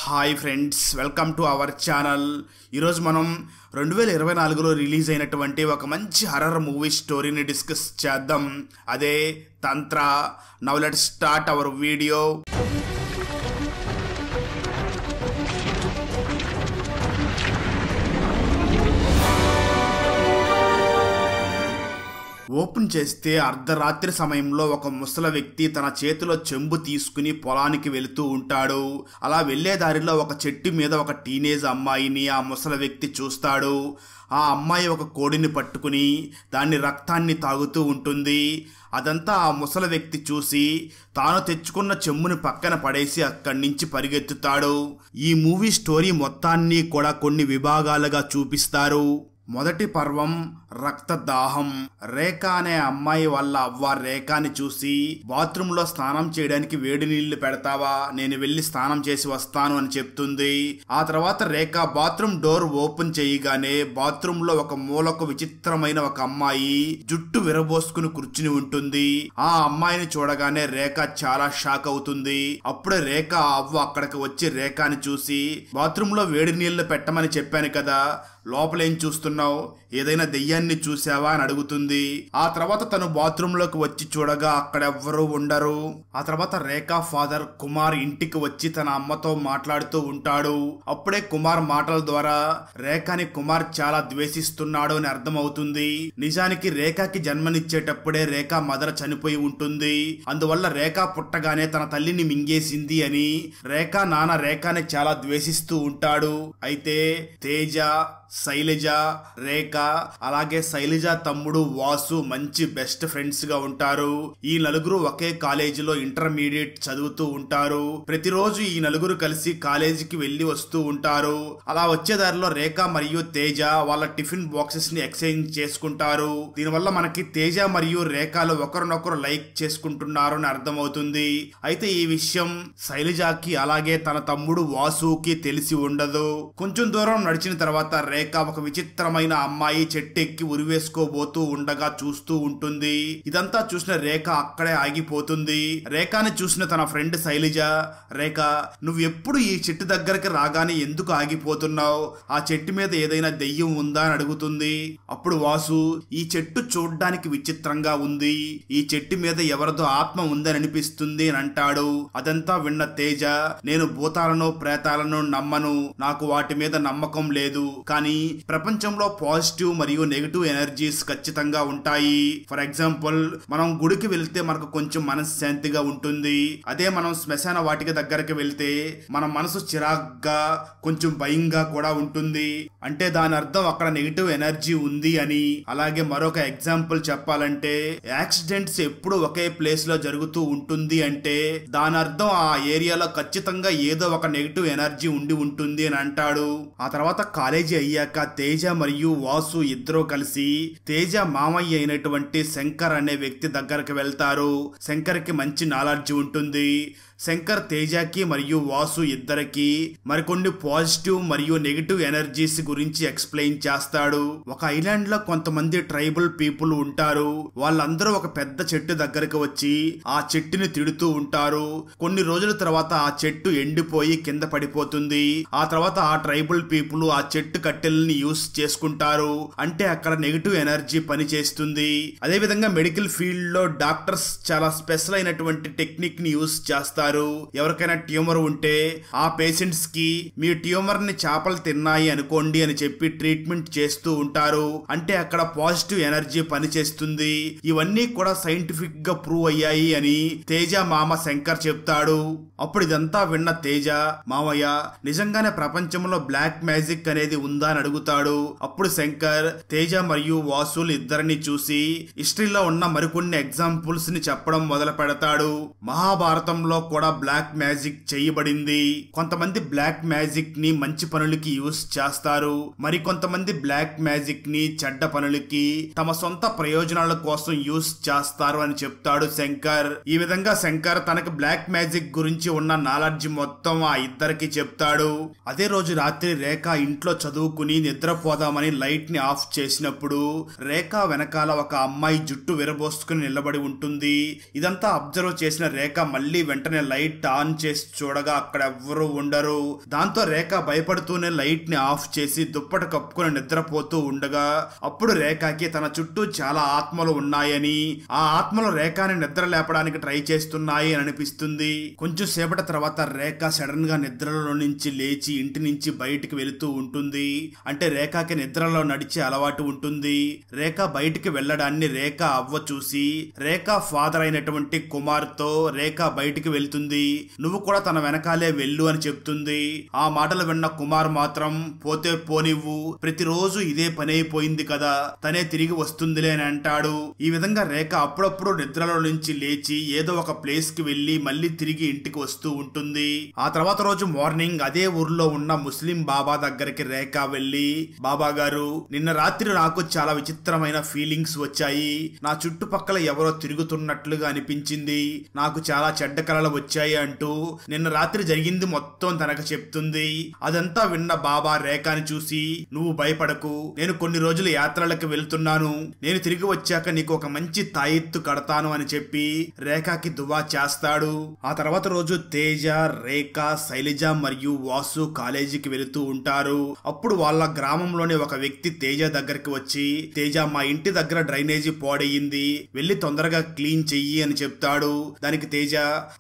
Hi friends, welcome to our channel. ఈరోజు మనం 2024లో release అయినటువంటి ఒక మంచి హర్రర్ మూవీ స్టోరీని డిస్కస్ చేద్దాం. అదే తంత్ర. Now let's start our video. Open చేస్తే అర్ధరాత్రి సమయంలో ఒక ముసలి వ్యక్తి తన చేతిలో చెంబు తీసుకుని పొలానికి వెళుతూ ఉంటాడు. అలా వెళ్లే దారిలో ఒక చెట్టు మీద ఒక టీనేజ్ అమ్మాయిని ఆ ముసలి వ్యక్తి చూస్తాడు. ఆ అమ్మాయి ఒక కోడిని పట్టుకుని దాన్ని రక్తాన్ని తాగుతూ ఉంటుంది. అదంతా ఆ ముసలి వ్యక్తి చూసి తాను తెచ్చుకున్న చెంబుని పక్కన పడేసి అక్కడి నుంచి పరిగెత్తుతాడు. ఈ మూవీ స్టోరీ మొత్తాన్ని కూడా కొన్ని విభాగాలుగా చూపిస్తారు. మొదటి పర్వం రక్తదాహం. రేఖ అనే అమ్మాయి వాళ్ళ అవ్వ రేఖని చూసి బాత్రూంలో స్నానం చేయడానికి వేడి నీళ్లు పెడతావా, నేను వెళ్లి స్నానం చేసి వస్తాను అని చెప్తుంది. ఆ తర్వాత రేఖ బాత్రూమ్ డోర్ ఓపెన్ చేయగానే బాత్రూమ్ లో ఒక మూలకు విచిత్రమైన ఒక అమ్మాయి జుట్టు విరబోసుకుని కూర్చుని ఉంటుంది. ఆ అమ్మాయిని చూడగానే రేఖ చాలా షాక్ అవుతుంది. అప్పుడే రేఖ అవ్వ అక్కడికి వచ్చి రేఖని చూసి బాత్రూమ్ లో వేడి నీళ్లు పెట్టమని చెప్పాను కదా, లోపలేం చూస్తున్నావు, ఏదైనా దెయ్యాన్ని చూసావా అని అడుగుతుంది. ఆ తర్వాత తను బాత్రూమ్ లోకి వచ్చి చూడగా అక్కడ ఎవ్వరూ ఉండరు. ఆ తర్వాత రేఖ ఫాదర్ కుమార్ ఇంటికి వచ్చి తన అమ్మతో మాట్లాడుతూ ఉంటాడు. అప్పుడే కుమార్ మాటల ద్వారా రేఖని కుమార్ చాలా ద్వేషిస్తున్నాడు అని అర్థమవుతుంది. నిజానికి రేఖకి జన్మనిచ్చేటప్పుడే రేఖ మదర్ చనిపోయి ఉంటుంది. అందువల్ల రేఖ పుట్టగానే తన తల్లిని మింగేసింది అని రేఖ నాన్న రేఖని చాలా ద్వేషిస్తూ ఉంటాడు. అయితే తేజ, శైలజ, రేఖ అలాగే శైలజ తమ్ముడు వాసు మంచి బెస్ట్ ఫ్రెండ్స్ గా ఉంటారు. ఈ నలుగురు ఒకే కాలేజీలో ఇంటర్మీడియట్ చదువుతూ ఉంటారు. ప్రతిరోజు ఈ నలుగురు కలిసి కాలేజీకి వెళ్లి వస్తూ ఉంటారు. అలా వచ్చే దారిలో రేఖ మరియు తేజ వాళ్ళ టిఫిన్ బాక్సెస్ ని ఎక్స్చేంజ్ చేసుకుంటారు. దీనివల్ల మనకి తేజ మరియు రేఖలు ఒకరినొకరు లైక్ చేసుకుంటున్నారు అని అర్థమవుతుంది. అయితే ఈ విషయం శైలజకి అలాగే తన తమ్ముడు వాసుకి తెలిసి ఉండదు. కొంచెం దూరం నడిచిన తర్వాత రేఖ ఒక విచిత్రమైన అమ్మాయి చెట్టెక్కి ఉరివేసుకోబోతూ ఉండగా చూస్తూ ఉంటుంది. ఇదంతా చూసిన రేఖ అక్కడే ఆగిపోతుంది. రేఖని చూసిన తన ఫ్రెండ్ శైలజ, రేఖ నువ్వు ఎప్పుడు ఈ చెట్టు దగ్గరికి రాగానే ఎందుకు ఆగిపోతున్నావు, ఆ చెట్టు మీద ఏదైనా దెయ్యం ఉందా అని అడుగుతుంది. అప్పుడు వాసు, ఈ చెట్టు చూడ్డానికి విచిత్రంగా ఉంది, ఈ చెట్టు మీద ఎవరిదో ఆత్మ ఉందని అనిపిస్తుంది అని అంటాడు. అదంతా విన్న తేజ, నేను భూతాలను ప్రేతాలను నమ్మను, నాకు వాటి మీద నమ్మకం లేదు, కానీ ప్రపంచంలో పాజిటివ్ మరియు నెగటివ్ ఎనర్జీస్ ఖచ్చితంగా ఉంటాయి. ఫర్ ఎగ్జాంపుల్, మనం గుడికి వెళ్తే మనకు కొంచెం మనశ్శాంతిగా ఉంటుంది. అదే మనం శ్మశాన వాటిక దగ్గరికి వెళ్తే మన మనసు చిరాగ్గా కొంచెం భయంగా కూడా ఉంటుంది. అంటే దాని అర్థం అక్కడ నెగటివ్ ఎనర్జీ ఉంది అని. అలాగే మరొక ఎగ్జాంపుల్ చెప్పాలంటే, యాక్సిడెంట్స్ ఎప్పుడు ఒకే ప్లేస్ లో జరుగుతూ ఉంటుంది అంటే దాని అర్థం ఆ ఏరియాలో ఖచ్చితంగా ఏదో ఒక నెగటివ్ ఎనర్జీ ఉండి ఉంటుంది అని అంటాడు. ఆ తర్వాత కాలేజీ అయ్యాక తేజ మరియు వాసు ఇద్దరూ కలిసి తేజ మామయ్య అయినటువంటి శంకర్ అనే వ్యక్తి దగ్గరకు వెళ్తారు. శంకర్ కి మంచి నాలెడ్జ్ ఉంటుంది. శంకర్ తేజకి మరియు వాసు ఇద్దరికి మరికొన్ని పాజిటివ్ మరియు నెగటివ్ ఎనర్జీస్ గురించి ఎక్స్ప్లెయిన్ చేస్తాడు. ఒక ఐలాండ్ లో కొంతమంది ట్రైబల్ పీపుల్ ఉంటారు. వాళ్ళందరూ ఒక పెద్ద చెట్టు దగ్గరకు వచ్చి ఆ చెట్టుని తిడుతూ ఉంటారు. కొన్ని రోజుల తర్వాత ఆ చెట్టు ఎండిపోయి కింద పడిపోతుంది. ఆ తర్వాత ఆ ట్రైబల్ పీపుల్ ఆ చెట్టు కట్టెల్ని యూస్ చేసుకుంటారు. అంటే అక్కడ నెగటివ్ ఎనర్జీ పని చేస్తుంది. అదే విధంగా మెడికల్ ఫీల్డ్ లో డాక్టర్స్ చాలా స్పెషల్ అయినటువంటి టెక్నిక్ ని యూస్ చేస్తారు. ఎవరికైనా ట్యూమర్ ఉంటే ఆ పేషెంట్స్ కి మీ ట్యూమర్ ని చేపలు తిన్నాయి అనుకోండి అని చెప్పి ట్రీట్మెంట్ చేస్తూ ఉంటారు. అంటే అక్కడ పాజిటివ్ ఎనర్జీ పనిచేస్తుంది. ఇవన్నీ కూడా సైంటిఫిక్ గా ప్రూవ్ అయ్యాయి అని తేజ మామ శంకర్ చెప్తాడు. అప్పుడు ఇదంతా విన్న తేజ, మామయ్య నిజంగానే ప్రపంచంలో బ్లాక్ మ్యాజిక్ అనేది ఉందా అని అడుగుతాడు. అప్పుడు శంకర్ తేజ మరియు వాసులు ఇద్దరిని చూసి హిస్టరీలో ఉన్న మరికొన్ని ఎగ్జాంపుల్స్ ని చెప్పడం మొదలు పెడతాడు. మహాభారతంలో కూడా బ్లాక్ మ్యాజిక్ చేయబడింది. కొంతమంది బ్లాక్ మ్యాజిక్ ని మంచి పనులకి యూస్ చేస్తారు, మరి కొంతమంది బ్లాక్ మ్యాజిక్ ని చెడ్డ పనులకి తమ సొంత ప్రయోజనాల కోసం యూస్ చేస్తారు అని చెప్తాడు శంకర్. ఈ విధంగా శంకర్ తనకు బ్లాక్ మ్యాజిక్ గురించి ఉన్న నాలెడ్జ్ మొత్తం ఆ ఇద్దరికి చెప్తాడు. అదే రోజు రాత్రి రేఖ ఇంట్లో చదువుకుని నిద్రపోదామని లైట్ ని ఆఫ్ చేసినప్పుడు రేఖ వెనకాల ఒక అమ్మాయి జుట్టు విరబోసుకుని నిలబడి ఉంటుంది. ఇదంతా అబ్జర్వ్ చేసిన రేఖ మళ్ళీ వెంటనే లైట్ ఆన్ చేసి చూడగా అక్కడ ఎవ్వరూ ఉండరు. దాంతో రేఖ భయపడుతూనే లైట్ ని ఆఫ్ చేసి దుప్పటి కప్పుకొని నిద్రపోతూ ఉండగా అప్పుడు రేఖకి తన చుట్టూ చాలా ఆత్మలు ఉన్నాయని, ఆ ఆత్మలు రేఖని నిద్ర లేపడానికి ట్రై చేస్తున్నాయి అని అనిపిస్తుంది. కొంచెం సేపటి తర్వాత రేఖ సడన్ గా నిద్రలో నుంచి లేచి ఇంటి నుంచి బయటికి వెళుతూ ఉంటుంది. అంటే రేఖకి నిద్రలో నడిచే అలవాటు ఉంటుంది. రేఖ బయటికి వెళ్లడాన్ని రేఖ అవ్వ చూసి రేఖ ఫాదర్ అయినటువంటి కుమార్ తో రేఖ బయటికి వెళ్తుంది. నువ్వు కూడా తన వెనకాలే వెళ్ళు అని చెప్తుంది. ఆ మాటలు విన్న కుమార్ మాత్రం పోతే పోనివ్వు, ప్రతిరోజు ఇదే పని అయిపోయింది కదా, తనే తిరిగి వస్తుందిలే అని అంటాడు. ఈ విధంగా రేఖ అప్పుడప్పుడు నిద్రలో నుంచి లేచి ఏదో ఒక ప్లేస్ కి వెళ్లి మళ్ళీ తిరిగి ఇంటికి వస్తూ ఉంటుంది. ఆ తర్వాత రోజు మార్నింగ్ అదే ఊర్లో ఉన్న ముస్లిం బాబా దగ్గరికి రేఖ వెళ్లి, బాబా గారు, నిన్న రాత్రి నాకు చాలా విచిత్రమైన ఫీలింగ్స్ వచ్చాయి. నా చుట్టుపక్కల ఎవరో తిరుగుతున్నట్లుగా అనిపించింది. నాకు చాలా చెడ్డ కలలు వచ్చాయి అంటూ నిన్న రాత్రి జరిగింది మొత్తం తనకు చెప్తుంది. అదంతా విన్న బాబా రేఖని చూసి, నువ్వు భయపడకు, నేను కొన్ని రోజులు యాత్రలకు వెళ్తున్నాను, నేను తిరిగి వచ్చాక నీకు ఒక మంచి తాయెత్తు కడతాను అని చెప్పి రేఖకి దువా చేస్తాడు. ఆ తర్వాత రోజు తేజ, రేఖ, శైలజ మరియు వాసు కాలేజీకి వెళుతూ ఉంటారు. అప్పుడు వాళ్ళ గ్రామంలోని ఒక వ్యక్తి తేజ దగ్గరికి వచ్చి, తేజ, మా ఇంటి దగ్గర డ్రైనేజీ పాడయింది, వెళ్లి తొందరగా క్లీన్ చెయ్యి అని చెప్తాడు. దానికి తేజ,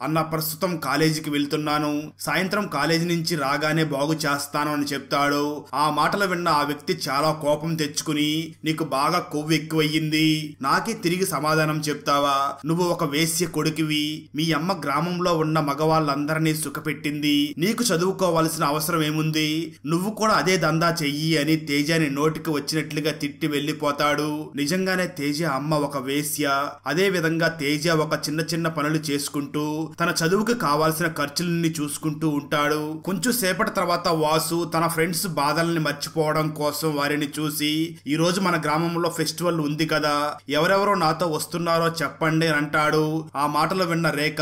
అన్న ప్రస్తుతం కాలేజీకి వెళ్తున్నాను, సాయంత్రం కాలేజీ నుంచి రాగానే బాగు చేస్తాను అని చెప్తాడు. ఆ మాటలు విన్న ఆ వ్యక్తి చాలా కోపం తెచ్చుకుని, నీకు బాగా కొవ్వు ఎక్కువయ్యింది, నాకే తిరిగి సమాధానం చెప్తావా, నువ్వు ఒక వేశ్య కొడుకువి, మీ అమ్మ గ్రామంలో ఉన్న మగవాళ్ళందరినీ సుఖపెట్టింది, నీకు చదువుకోవాల్సిన అవసరం ఏముంది, నువ్వు కూడా అదే దందా చెయ్యి అని తేజని నోటికి వచ్చినట్లుగా తిట్టి వెళ్లిపోతాడు. నిజంగానే తేజ అమ్మ ఒక వేశ్య. అదే విధంగా తేజ ఒక చిన్న చిన్న పనులు చేసుకుంటూ తన చదువుకు కావాల్సిన ఖర్చులని చూసుకుంటూ ఉంటాడు. కొంచెం సేపటి తర్వాత వాసు తన ఫ్రెండ్స్ బాధల్ని మర్చిపోవడం కోసం వారిని చూసి, ఈ రోజు మన గ్రామంలో ఫెస్టివల్ ఉంది కదా, ఎవరెవరో నాతో వస్తున్నారో చెప్పండి అని అంటాడు. ఆ మాటలు విన్న రేఖ,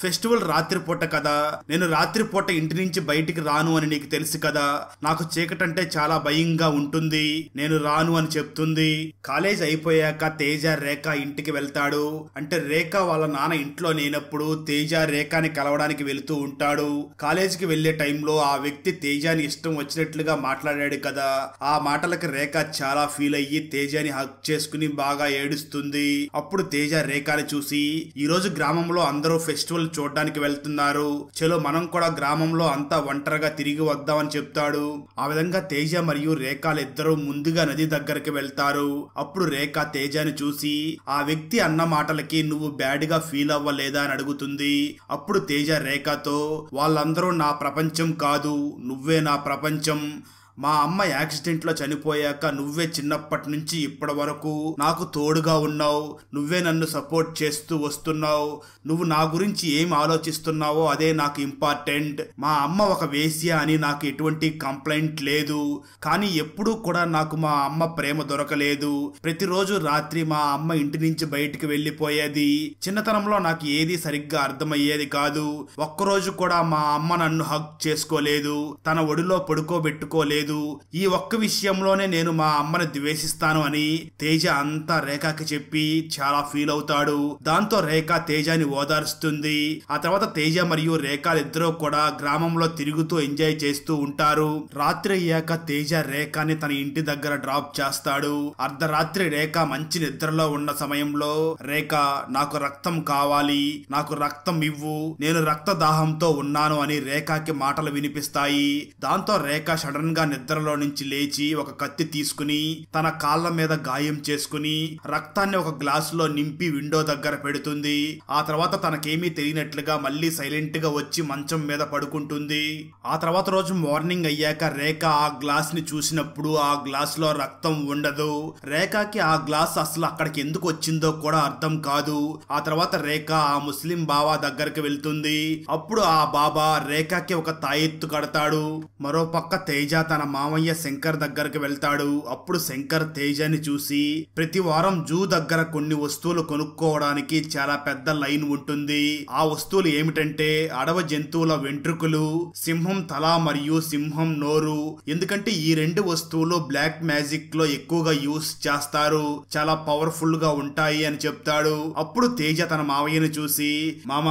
ఫెస్టివల్ రాత్రిపూట కదా, నేను రాత్రిపూట ఇంటి నుంచి బయటికి రాను అని నీకు తెలుసు కదా, నాకు చీకటంటే చాలా భయంగా ఉంటుంది, నేను రాను అని చెప్తుంది. కాలేజ్ అయిపోయాక తేజ రేఖ ఇంటికి వెళ్తాడు. అంటే రేఖ వాళ్ళ నాన్న ఇంట్లో లేనప్పుడు తేజ రేఖని కలవడానికి వెళుతూ ఉంటాడు. కాలేజీకి వెళ్లే టైంలో ఆ వ్యక్తి తేజని ఇష్టం వచ్చినట్లుగా మాట్లాడాడు కదా, ఆ మాటలకి రేఖ చాలా ఫీల్ అయ్యి తేజని హక్ చేసుకుని బాగా ఏడుస్తుంది. అప్పుడు తేజ రేఖని చూసి, ఈ రోజు గ్రామంలో అందరూ ఫెస్టివల్ చూడడానికి వెళ్తున్నారు, చలో మనం కూడా గ్రామంలో అంతా ఒంటరిగా తిరిగి వద్దామని చెప్తాడు. ఆ విధంగా తేజ మరియు రేఖలిద్దరూ ముందుగా నది దగ్గరికి వెళ్తారు. అప్పుడు రేఖ తేజని చూసి, ఆ వ్యక్తి అన్న మాటలకి నువ్వు బ్యాడ్ గా ఫీల్ అవ్వలేదా అని అడుగుతుంది. అప్పుడు తేజ రేఖతో, వాళ్ళందరూ నా ప్రపంచం కాదు, నువ్వే నా ప్రపంచం, మా అమ్మ యాక్సిడెంట్ లో చనిపోయాక నువ్వే చిన్నప్పటి నుంచి ఇప్పటి వరకు నాకు తోడుగా ఉన్నావు, నువ్వే నన్ను సపోర్ట్ చేస్తూ వస్తున్నావు, నువ్వు నా గురించి ఏం ఆలోచిస్తున్నావో అదే నాకు ఇంపార్టెంట్. మా అమ్మ ఒక వేశ్య అని నాకు ఎటువంటి కంప్లైంట్ లేదు, కానీ ఎప్పుడూ కూడా నాకు మా అమ్మ ప్రేమ దొరకలేదు. ప్రతిరోజు రాత్రి మా అమ్మ ఇంటి నుంచి బయటికి వెళ్లిపోయేది. చిన్నతనంలో నాకు ఏది సరిగ్గా అర్థమయ్యేది కాదు. ఒక్కరోజు కూడా మా అమ్మ నన్ను హగ్ చేసుకోలేదు, తన ఒడిలో పడుకోబెట్టుకోలేదు. ఈ ఒక్క విషయంలోనే నేను మా అమ్మని ద్వేషిస్తాను అని తేజ అంతా రేఖకి చెప్పి చాలా ఫీల్ అవుతాడు. దాంతో రేఖ తేజని ఓదార్స్తుంది. ఆ తర్వాత తేజ మరియు రేఖలిద్దరూ కూడా గ్రామంలో తిరుగుతూ ఎంజాయ్ చేస్తూ ఉంటారు. రాత్రి అయ్యాక తేజ రేఖని తన ఇంటి దగ్గర డ్రాప్ చేస్తాడు. అర్ధరాత్రి రేఖ మంచి నిద్రలో ఉన్న సమయంలో, రేఖ, నాకు రక్తం కావాలి, నాకు రక్తం ఇవ్వు, నేను రక్తదాహంతో ఉన్నాను అని రేఖకి మాటలు వినిపిస్తాయి. దాంతో రేఖ సడన్ గా నిద్రలో నుంచి లేచి ఒక కత్తి తీసుకుని తన కాళ్ళ మీద గాయం చేసుకుని రక్తాన్ని ఒక గ్లాసులో నింపి విండో దగ్గర పెడుతుంది. ఆ తర్వాత తనకేమీ తెలియనట్లుగా మళ్ళీ సైలెంట్ గా వచ్చి మంచం మీద పడుకుంటుంది. ఆ తర్వాత రోజు మార్నింగ్ అయ్యాక రేఖ ఆ గ్లాస్ ని చూసినప్పుడు ఆ గ్లాస్ లో రక్తం ఉండదు. రేఖకి ఆ గ్లాస్ అసలు అక్కడికి ఎందుకు వచ్చిందో కూడా అర్థం కాదు. ఆ తర్వాత రేఖ ఆ ముస్లిం బాబా దగ్గరికి వెళ్తుంది. అప్పుడు ఆ బాబా రేఖకి ఒక తాయెత్తు కడతాడు. మరో పక్క తేజ తన తన మామయ్య శంకర్ దగ్గరకు వెళ్తాడు. అప్పుడు శంకర్ తేజని చూసి, ప్రతి వారం జూ దగ్గర కొన్ని వస్తువులు కొనుక్కోవడానికి చాలా పెద్ద లైన్ ఉంటుంది. ఆ వస్తువులు ఏమిటంటే అడవి జంతువుల వెంట్రుకలు, సింహం తల మరియు సింహం నోరు. ఎందుకంటే ఈ రెండు వస్తువులు బ్లాక్ మ్యాజిక్ లో ఎక్కువగా యూస్ చేస్తారు, చాలా పవర్ఫుల్ గా ఉంటాయి అని చెప్తాడు. అప్పుడు తేజ తన మావయ్యను చూసి, మామ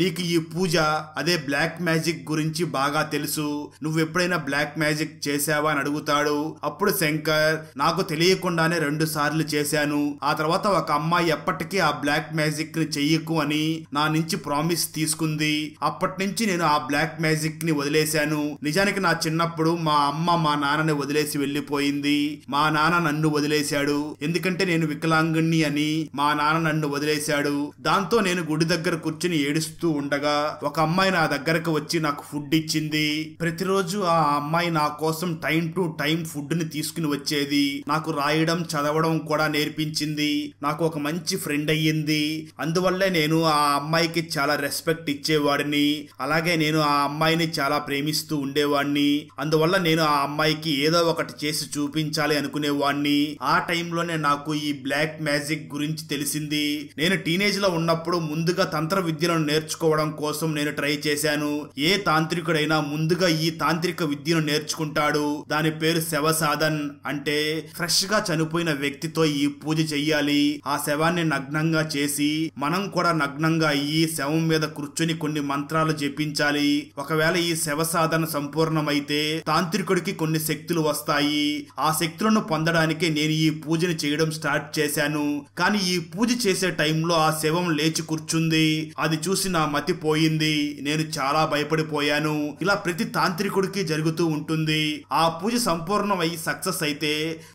నీకు ఈ పూజ అదే బ్లాక్ మ్యాజిక్ గురించి బాగా తెలుసు, నువ్వు ఎప్పుడైనా బ్లాక్ మ్యాజిక్ చేసావా అని అడుగుతాడు. అప్పుడు శంకర్, నాకు తెలియకుండానే 2 సార్లు చేశాను. ఆ తర్వాత ఒక అమ్మాయి ఎప్పటికీ ఆ బ్లాక్ మ్యాజిక్ ని చెయ్యకు అని నా నుంచి ప్రామిస్ తీసుకుంది. అప్పటి నుంచి నేను ఆ బ్లాక్ మ్యాజిక్ ని వదిలేశాను. నిజానికి నా చిన్నప్పుడు మా అమ్మ మా నాన్నని వదిలేసి వెళ్లిపోయింది. మా నాన్న నన్ను వదిలేశాడు, ఎందుకంటే నేను వికలాంగుణ్ణి అని మా నాన్న నన్ను వదిలేశాడు. దాంతో నేను గుడి దగ్గర కూర్చుని ఏడుస్తూ ఉండగా ఒక అమ్మాయి నా దగ్గరకు వచ్చి నాకు ఫుడ్ ఇచ్చింది. ప్రతిరోజు ఆ అమ్మాయి నా కోసం టైం టు టైం ఫుడ్ ని తీసుకుని వచ్చేది. నాకు రాయడం చదవడం కూడా నేర్పించింది. నాకు ఒక మంచి ఫ్రెండ్ అయ్యింది. అందువల్లే నేను ఆ అమ్మాయికి చాలా రెస్పెక్ట్ ఇచ్చేవాడిని. అలాగే నేను ఆ అమ్మాయిని చాలా ప్రేమిస్తూ ఉండేవాడిని. అందువల్ల నేను ఆ అమ్మాయికి ఏదో ఒకటి చేసి చూపించాలి అనుకునేవాడిని. ఆ టైంలోనే నాకు ఈ బ్లాక్ మ్యాజిక్ గురించి తెలిసింది. నేను టీనేజ్ లో ఉన్నప్పుడు ముందుగా తంత్ర విద్యలను నేర్చుకోవడం కోసం నేను ట్రై చేశాను. ఏ తాంత్రికుడైనా ముందుగా ఈ తాంత్రిక విద్యను నేర్చుకుంటాడు. దాని పేరు శవ సాధన్. అంటే ఫ్రెష్ గా చనిపోయిన వ్యక్తితో ఈ పూజ చెయ్యాలి. ఆ శవాన్ని నగ్నంగా చేసి మనం కూడా నగ్నంగా అయ్యి శవం మీద కూర్చొని కొన్ని మంత్రాలు జపించాలి. ఒకవేళ ఈ శవ సాధన సంపూర్ణమైతే తాంత్రికుడికి కొన్ని శక్తులు వస్తాయి. ఆ శక్తులను పొందడానికి నేను ఈ పూజను చేయడం స్టార్ట్ చేశాను. కానీ ఈ పూజ చేసే టైంలో ఆ శవం లేచి కూర్చుంది. అది చూసి నా మతి పోయింది. నేను చాలా భయపడిపోయాను. ఇలా ప్రతి తాంత్రికుడికి జరుగుతూ ఉంటుంది. ఆ పూజ సంపూర్ణమై సక్సెస్ అయితే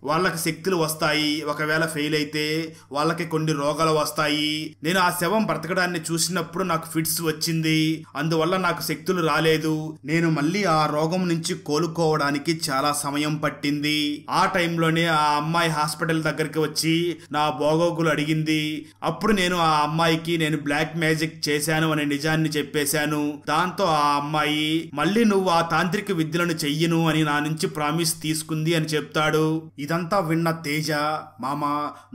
వాళ్ళకి శక్తులు వస్తాయి. ఒకవేళ ఫెయిల్ అయితే వాళ్ళకి కొన్ని రోగాలు వస్తాయి. నేను ఆ శవం బ్రతకడాన్ని చూసినప్పుడు నాకు ఫిట్స్ వచ్చింది. అందువల్ల నాకు శక్తులు రాలేదు. నేను మళ్ళీ ఆ రోగం నుంచి కోలుకోవడానికి చాలా సమయం పట్టింది. ఆ టైంలోనే ఆ అమ్మాయి హాస్పిటల్ దగ్గరికి వచ్చి నా బాగోగులు అడిగింది. అప్పుడు నేను ఆ అమ్మాయికి నేను బ్లాక్ మ్యాజిక్ చేశాను అనే నిజాన్ని చెప్పేశాను. దాంతో ఆ అమ్మాయి, మళ్ళీ నువ్వు ఆ తాంత్రిక విద్యలను చెయ్యను అని నా నుంచి ప్రామిస్ తీసుకుంది అని చెప్తాడు. ఇదంతా విన్న తేజ, మామ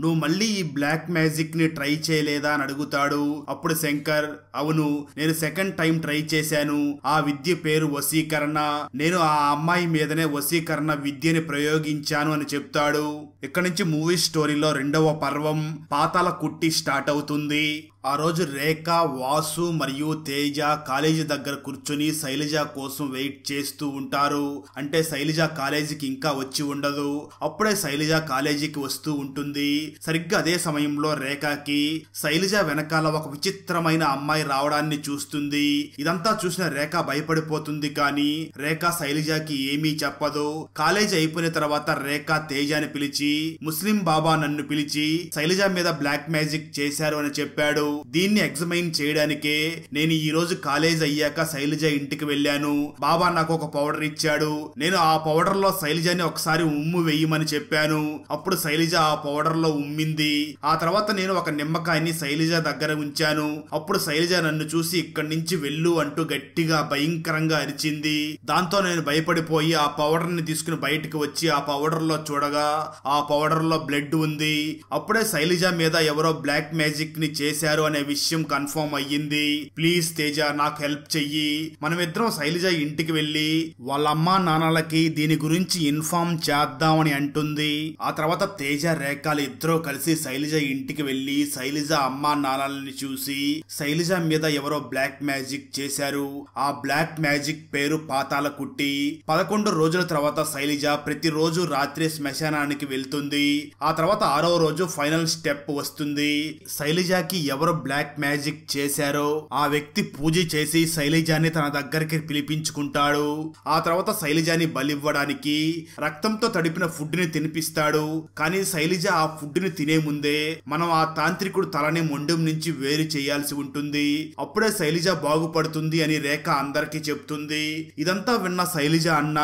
నువ్వు మళ్ళీ ఈ బ్లాక్ మ్యాజిక్ ని ట్రై చేయలేదా అని అడుగుతాడు. అప్పుడు శంకర్, అవును నేను సెకండ్ టైం ట్రై చేశాను. ఆ విద్య పేరు వశీకరణ. నేను ఆ అమ్మాయి మీదనే వశీకరణ విద్యని ప్రయోగించాను అని చెప్తాడు. ఇక్కడ నుంచి మూవీ స్టోరీలో 2వ పర్వం పాతాల కుట్టి స్టార్ట్ అవుతుంది. ఆ రోజు రేఖ, వాసు మరియు తేజ కాలేజీ దగ్గర కూర్చొని శైలజ కోసం వెయిట్ చేస్తూ ఉంటారు. అంటే శైలజ కాలేజీకి ఇంకా వచ్చి ఉండదు. అప్పుడే శైలజ కాలేజీకి వస్తూ ఉంటుంది. సరిగ్గా అదే సమయంలో రేఖకి శైలజ వెనకాల ఒక విచిత్రమైన అమ్మాయి రావడాన్ని చూస్తుంది. ఇదంతా చూసిన రేఖ భయపడిపోతుంది. కానీ రేఖ శైలజకి ఏమీ చెప్పదు. కాలేజీ అయిపోయిన తర్వాత రేఖ తేజని పిలిచి, ముస్లిం బాబా నన్ను పిలిచి శైలజ మీద బ్లాక్ మ్యాజిక్ చేశారు అని చెప్పాడు. దీన్ని ఎగ్జమైన్ చేయడానికే నేను ఈ రోజు కాలేజ్ అయ్యాక శైలజ ఇంటికి వెళ్ళాను. బాబా నాకు ఒక పౌడర్ ఇచ్చాడు. నేను ఆ పౌడర్ లో శైలజని ఒకసారి ఉమ్ము వేయమని చెప్పాను. అప్పుడు శైలజ ఆ పౌడర్ లో ఉమ్మింది. ఆ తర్వాత నేను ఒక నిమ్మకాయని శైలజ దగ్గర ఉంచాను. అప్పుడు శైలజ నన్ను చూసి ఇక్కడి నుంచి వెళ్ళు అంటూ గట్టిగా భయంకరంగా అరిచింది. దాంతో నేను భయపడిపోయి ఆ పౌడర్ ని తీసుకుని బయటకు వచ్చి ఆ పౌడర్ లో చూడగా ఆ పౌడర్ లో బ్లడ్ ఉంది. అప్పుడే శైలజ మీద ఎవరో బ్లాక్ మ్యాజిక్ ని చేశారు అనే విషయం కన్ఫర్మ్ అయ్యింది. ప్లీజ్ తేజ నాకు హెల్ప్ చెయ్యి. మనమిద్దరం శైలజ ఇంటికి వెళ్లి వాళ్ళ అమ్మా నాన్నలకి దీని గురించి ఇన్ఫార్మ్ చేద్దామని అంటుంది. ఆ తర్వాత తేజ రేఖలు ఇద్దరు కలిసి శైలజ ఇంటికి వెళ్లి శైలజ అమ్మా నాన్నలని చూసి శైలజ మీద ఎవరో బ్లాక్ మ్యాజిక్ చేశారు. ఆ బ్లాక్ మ్యాజిక్ పేరు పాతాల కుట్టి. 11 రోజుల తర్వాత శైలజ ప్రతిరోజు రాత్రి శ్మశానానికి వెళ్తుంది. ఆ తర్వాత 6వ రోజు ఫైనల్ స్టెప్ వస్తుంది. శైలజకి ఎవరు బ్లాక్ మ్యాజిక్ చేశారో ఆ వ్యక్తి పూజ చేసి శైలజాని తన దగ్గరికి పిలిపించుకుంటాడు. ఆ తర్వాత శైలజాని బలివ్వడానికి రక్తంతో తడిపిన ఫుడ్ ని తినిపిస్తాడు. కానీ శైలజ ఆ ఫుడ్ ని తినే ముందే మనం ఆ తాంత్రికుడు తలని మొండెం నుంచి వేరు చేయాల్సి ఉంటుంది. అప్పుడే శైలజ బాగుపడుతుంది అని రేఖ అందరికీ చెప్తుంది. ఇదంతా విన్న శైలజ, అన్న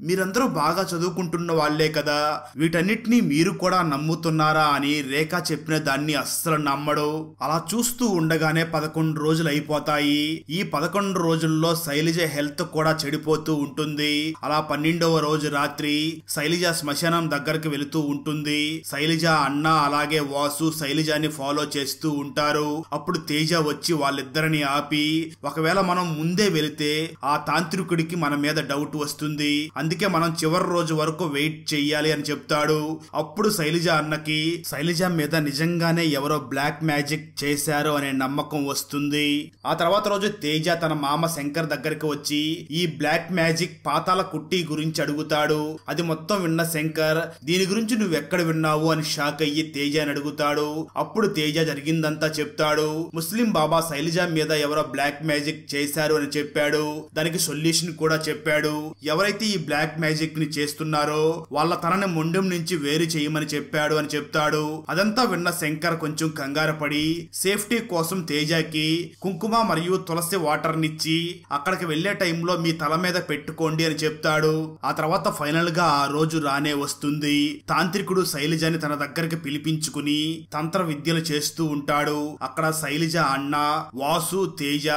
మీరందరూ బాగా చదువుకుంటున్న వాళ్లే కదా, వీటన్నిటినీ మీరు కూడా నమ్ముతున్నారా అని రేఖ చెప్పిన దాన్ని అస్సలు నమ్మడు. అలా చూసి చూస్తూ ఉండగానే 11 రోజులు అయిపోతాయి. ఈ 11 రోజుల్లో శైలజ హెల్త్ కూడా చెడిపోతూ ఉంటుంది. అలా 12వ రోజు రాత్రి శైలజ శ్మశానం దగ్గరికి వెళుతూ ఉంటుంది. శైలజ అన్న అలాగే వాసు శైలజని ఫాలో చేస్తూ ఉంటారు. అప్పుడు తేజ వచ్చి వాళ్ళిద్దరిని ఆపి, ఒకవేళ మనం ముందే వెళితే ఆ తాంత్రికుడికి మన మీద డౌట్ వస్తుంది, అందుకే మనం చివరి రోజు వరకు వెయిట్ చెయ్యాలి అని చెప్తాడు. అప్పుడు శైలజ అన్నకి శైలజ మీద నిజంగానే ఎవరో బ్లాక్ మ్యాజిక్ చేశారు అనే నమ్మకం వస్తుంది. ఆ తర్వాత రోజు తేజ తన మామ శంకర్ దగ్గరికి వచ్చి ఈ బ్లాక్ మ్యాజిక్ పాతాల కుట్టి గురించి అడుగుతాడు. అది మొత్తం విన్న శంకర్, దీని గురించి నువ్వు ఎక్కడ విన్నావు అని షాక్ అయ్యి తేజ అని అడుగుతాడు. అప్పుడు తేజ జరిగిందంతా చెప్తాడు. ముస్లిం బాబా శైలజ మీద ఎవరో బ్లాక్ మ్యాజిక్ చేశారు అని చెప్పాడు. దానికి సొల్యూషన్ కూడా చెప్పాడు. ఎవరైతే ఈ బ్లాక్ మ్యాజిక్ ని చేస్తున్నారో వాళ్ళ తనని మొండెం నుంచి వేరు చేయమని చెప్పాడు అని చెప్తాడు. అదంతా విన్న శంకర్ కొంచెం కంగారు పడి సేఫ్టీ కోసం తేజకి కుంకుమ మరియు తులసి వాటర్ నిచ్చి అక్కడికి వెళ్లే టైంలో మీ తల మీద పెట్టుకోండి అని చెప్తాడు. ఆ తర్వాత ఫైనల్ గా ఆ రోజు రానే వస్తుంది. తాంత్రికుడు శైలజని తన దగ్గరికి పిలిపించుకుని తంత్ర విద్యలు చేస్తూ ఉంటాడు. అక్కడ శైలజ అన్న, వాసు, తేజ,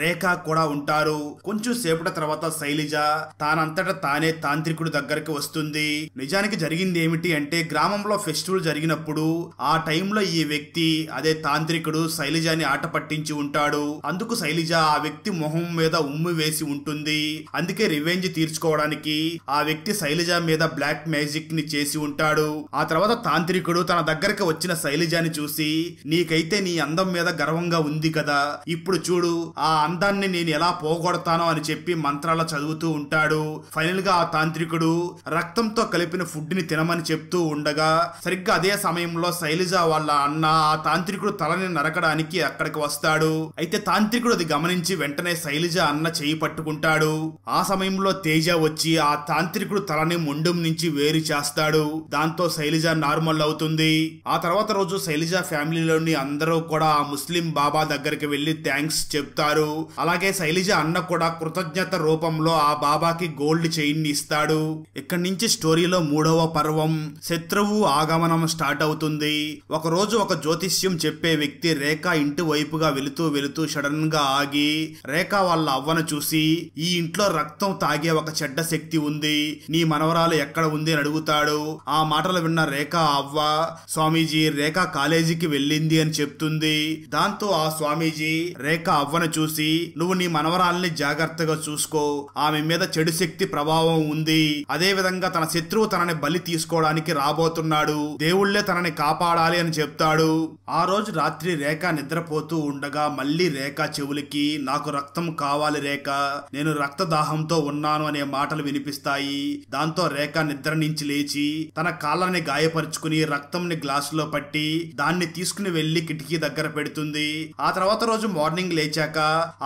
రేఖ కూడా ఉంటారు. కొంచెం సేపటి తర్వాత శైలజ తానంతటా తానే తాంత్రికుడి దగ్గరికి వస్తుంది. నిజానికి జరిగింది ఏమిటి అంటే, గ్రామంలో ఫెస్టివల్ జరిగినప్పుడు ఆ టైంలో ఈ వ్యక్తి, అదే తాంత్రికుడు, శైలజని ఆట పట్టించి ఉంటాడు. అందుకు శైలజ ఆ వ్యక్తి మొహం మీద ఉమ్మి వేసి ఉంటుంది. అందుకే రివెంజ్ తీర్చుకోవడానికి ఆ వ్యక్తి శైలజ మీద బ్లాక్ మ్యాజిక్ ని చేసి ఉంటాడు. ఆ తర్వాత తాంత్రికుడు తన దగ్గరికి వచ్చిన శైలజని చూసి, నీకైతే నీ అందం మీద గర్వంగా ఉంది కదా, ఇప్పుడు చూడు ఆ అందాన్ని నేను ఎలా పోగొడతానో అని చెప్పి మంత్రాల చదువుతూ ఉంటాడు. ఫైనల్ గా ఆ తాంత్రికుడు రక్తంతో కలిపిన ఫుడ్ ని తినమని చెప్తూ ఉండగా సరిగ్గా అదే సమయంలో శైలజ వాళ్ళ అన్న ఆ తాంత్రికుడు తలని నరకడానికి అక్కడికి వస్తాడు. అయితే తాంత్రికుడు అది గమనించి వెంటనే శైలజ అన్న చేయి పట్టుకుంటాడు. ఆ సమయంలో తేజ వచ్చి ఆ తాంత్రికుడు తలని మొండెం నుంచి వేరు చేస్తాడు. దాంతో శైలజ నార్మల్ అవుతుంది. ఆ తర్వాత రోజు శైలజ ఫ్యామిలీలోని అందరూ కూడా ఆ ముస్లిం బాబా దగ్గరికి వెళ్లి థ్యాంక్స్ చెప్తారు. అలాగే శైలజ అన్న కూడా కృతజ్ఞత రూపంలో ఆ బాబాకి గోల్డ్ చైన్ ని ఇస్తాడు. ఇక్కడి నుంచి స్టోరీలో 3వ పర్వం శత్రువు ఆగమనం స్టార్ట్ అవుతుంది. ఒక రోజు ఒక జ్యోతిష్యం చెప్పే వ్యక్తి రేఖ ఇంటి వైపుగా వెళుతూ వెళుతూ సడన్ గా ఆగి రేఖ వాళ్ళ అవ్వను చూసి, ఈ ఇంట్లో రక్తం తాగే ఒక చెడ్డ శక్తి ఉంది, నీ మనవరాలు ఎక్కడ ఉంది అని అడుగుతాడు. ఆ మాటలు విన్న రేఖ అవ్వ, స్వామీజీ రేఖ కాలేజీకి వెళ్ళింది అని చెప్తుంది. దాంతో ఆ స్వామీజీ రేఖ అవ్వను చూసి, నువ్వు నీ మనవరాల్ని జాగ్రత్తగా చూసుకో, ఆమె మీద చెడు శక్తి ప్రభావం ఉంది, అదే విధంగా తన శత్రువు తనని బలి తీసుకోవడానికి రాబోతున్నాడు, దేవుళ్లే తనని కాపాడాలి అని చెప్తాడు. ఆ రోజు రాత్రి రేఖ నిద్రపోతూ ఉండగా మళ్ళీ రేఖ చెవులకి, నాకు రక్తం కావాలి రేఖ, నేను రక్తదాహంతో ఉన్నాను అనే మాటలు వినిపిస్తాయి. దాంతో రేఖ నిద్ర నుంచి లేచి తన కాళ్ళని గాయపరుచుకుని రక్తంని గ్లాసులో పట్టి దాన్ని తీసుకుని వెళ్లి కిటికీ దగ్గర పెడుతుంది. ఆ తర్వాత రోజు మార్నింగ్ లేచాక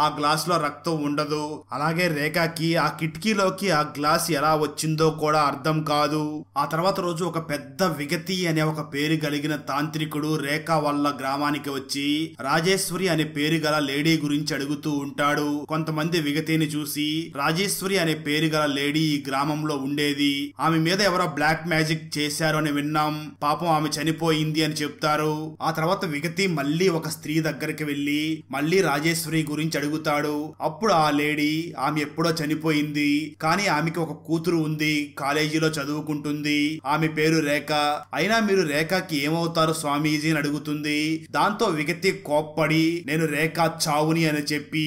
ఆ గ్లాస్ లో రక్తం ఉండదు. అలాగే రేఖకి ఆ కిటికీలోకి ఆ గ్లాస్ ఎలా వచ్చిందో కూడా అర్థం కాదు. ఆ తర్వాత రోజు ఒక పెద్ద విగతి అనే ఒక పేరు కలిగిన తాంత్రికుడు రేఖ వాళ్ళ గ్రామానికి వచ్చి రాజేశ్వరి అనే పేరు గల లేడీ గురించి అడుగుతూ ఉంటాడు. కొంతమంది విగతిని చూసి, రాజేశ్వరి అనే పేరు గల లేడీ ఈ గ్రామంలో ఉండేది, ఆమె మీద ఎవరో బ్లాక్ మ్యాజిక్ చేశారు అని విన్నాం, పాపం ఆమె చనిపోయింది అని చెప్తారు. ఆ తర్వాత విగతి మళ్ళీ ఒక స్త్రీ దగ్గరికి వెళ్లి మళ్ళీ రాజేశ్వరి గురించి అడుగుతాడు. అప్పుడు ఆ లేడీ, ఆమె ఎప్పుడో చనిపోయింది, కానీ ఆమెకి ఒక కూతురు ఉంది, కాలేజీలో చదువుకుంటుంది, ఆమె పేరు రేఖ, అయినా మీరు రేఖకి ఏమవుతారు స్వామీజీ అని అడుగుతుంది. దాంతో విగతి కోప్పడి నేను రేఖ చావుని అని చెప్పి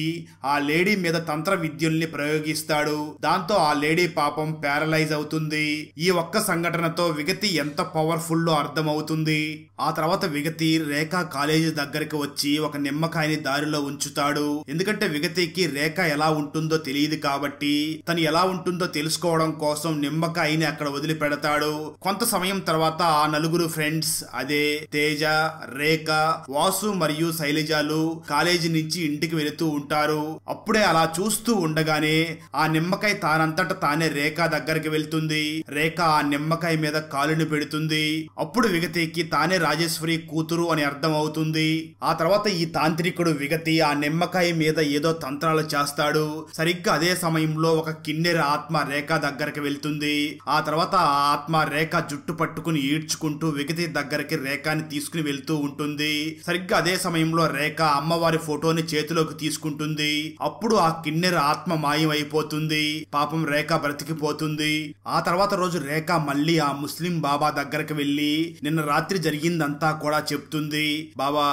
ఆ లేడీ మీద తంత్ర విద్యుల్ని ప్రయోగిస్తాడు. దాంతో ఆ లేడీ పాపం ప్యారలైజ్ అవుతుంది. ఈ ఒక్క సంఘటనతో విగతి ఎంత పవర్ఫుల్ అర్థమవుతుంది. ఆ తర్వాత విగతి రేఖ కాలేజీ దగ్గరికి వచ్చి ఒక నిమ్మకాయని దారిలో ఉంచుతాడు. ఎందుకంటే విగతికి రేఖ ఎలా ఉంటుందో తెలియదు కాబట్టి తను ఎలా ఉంటుందో తెలుసుకోవడం కోసం నిమ్మకాయని అక్కడ వదిలిపెడతాడు. కొంత సమయం తర్వాత ఆ నలుగురు ఫ్రెండ్స్, అదే తేజ, రేఖ, వాసు మరియు శైలజలు కాలేజీ నుంచి ఇంటికి వెళుతూ ఉంటారు. అప్పుడే అలా చూస్తూ ఉండగానే ఆ నిమ్మకాయ తానంతట తానే రేఖ దగ్గరికి వెళ్తుంది. రేఖ ఆ నిమ్మకాయ మీద కాలుని పెడుతుంది. అప్పుడు విగతికి తానే రాజేశ్వరి కూతురు అని అర్థం అవుతుంది. ఆ తర్వాత ఈ తాంత్రికుడు విగతి ఆ నిమ్మకాయ మీద ఏదో తంత్రాలు చేస్తాడు. సరిగ్గా అదే సమయంలో ఒక కిన్నెర ఆత్మ రేఖ దగ్గరికి వెళ్తుంది. ఆ తర్వాత ఆ ఆత్మ రేఖ జుట్టు పట్టుకుని ఈడ్చుకుంటూ విగతి దగ్గరికి రేఖని తీసుకుని వెళ్తూ ఉంటుంది. సరిగ్గా సరిగ్గా అదే సమయంలో రేఖ అమ్మవారి ఫోటోని చేతిలోకి తీసుకుంటుంది. అప్పుడు ఆ కిన్నెర ఆత్మ మాయం అయిపోతుంది. పాపం రేఖ బ్రతికిపోతుంది. ఆ తర్వాత రోజు రేఖ మళ్ళీ ఆ ముస్లిం బాబా దగ్గరకు వెళ్లి నిన్న రాత్రి జరిగిందంతా కూడా చెప్తుంది. బాబా,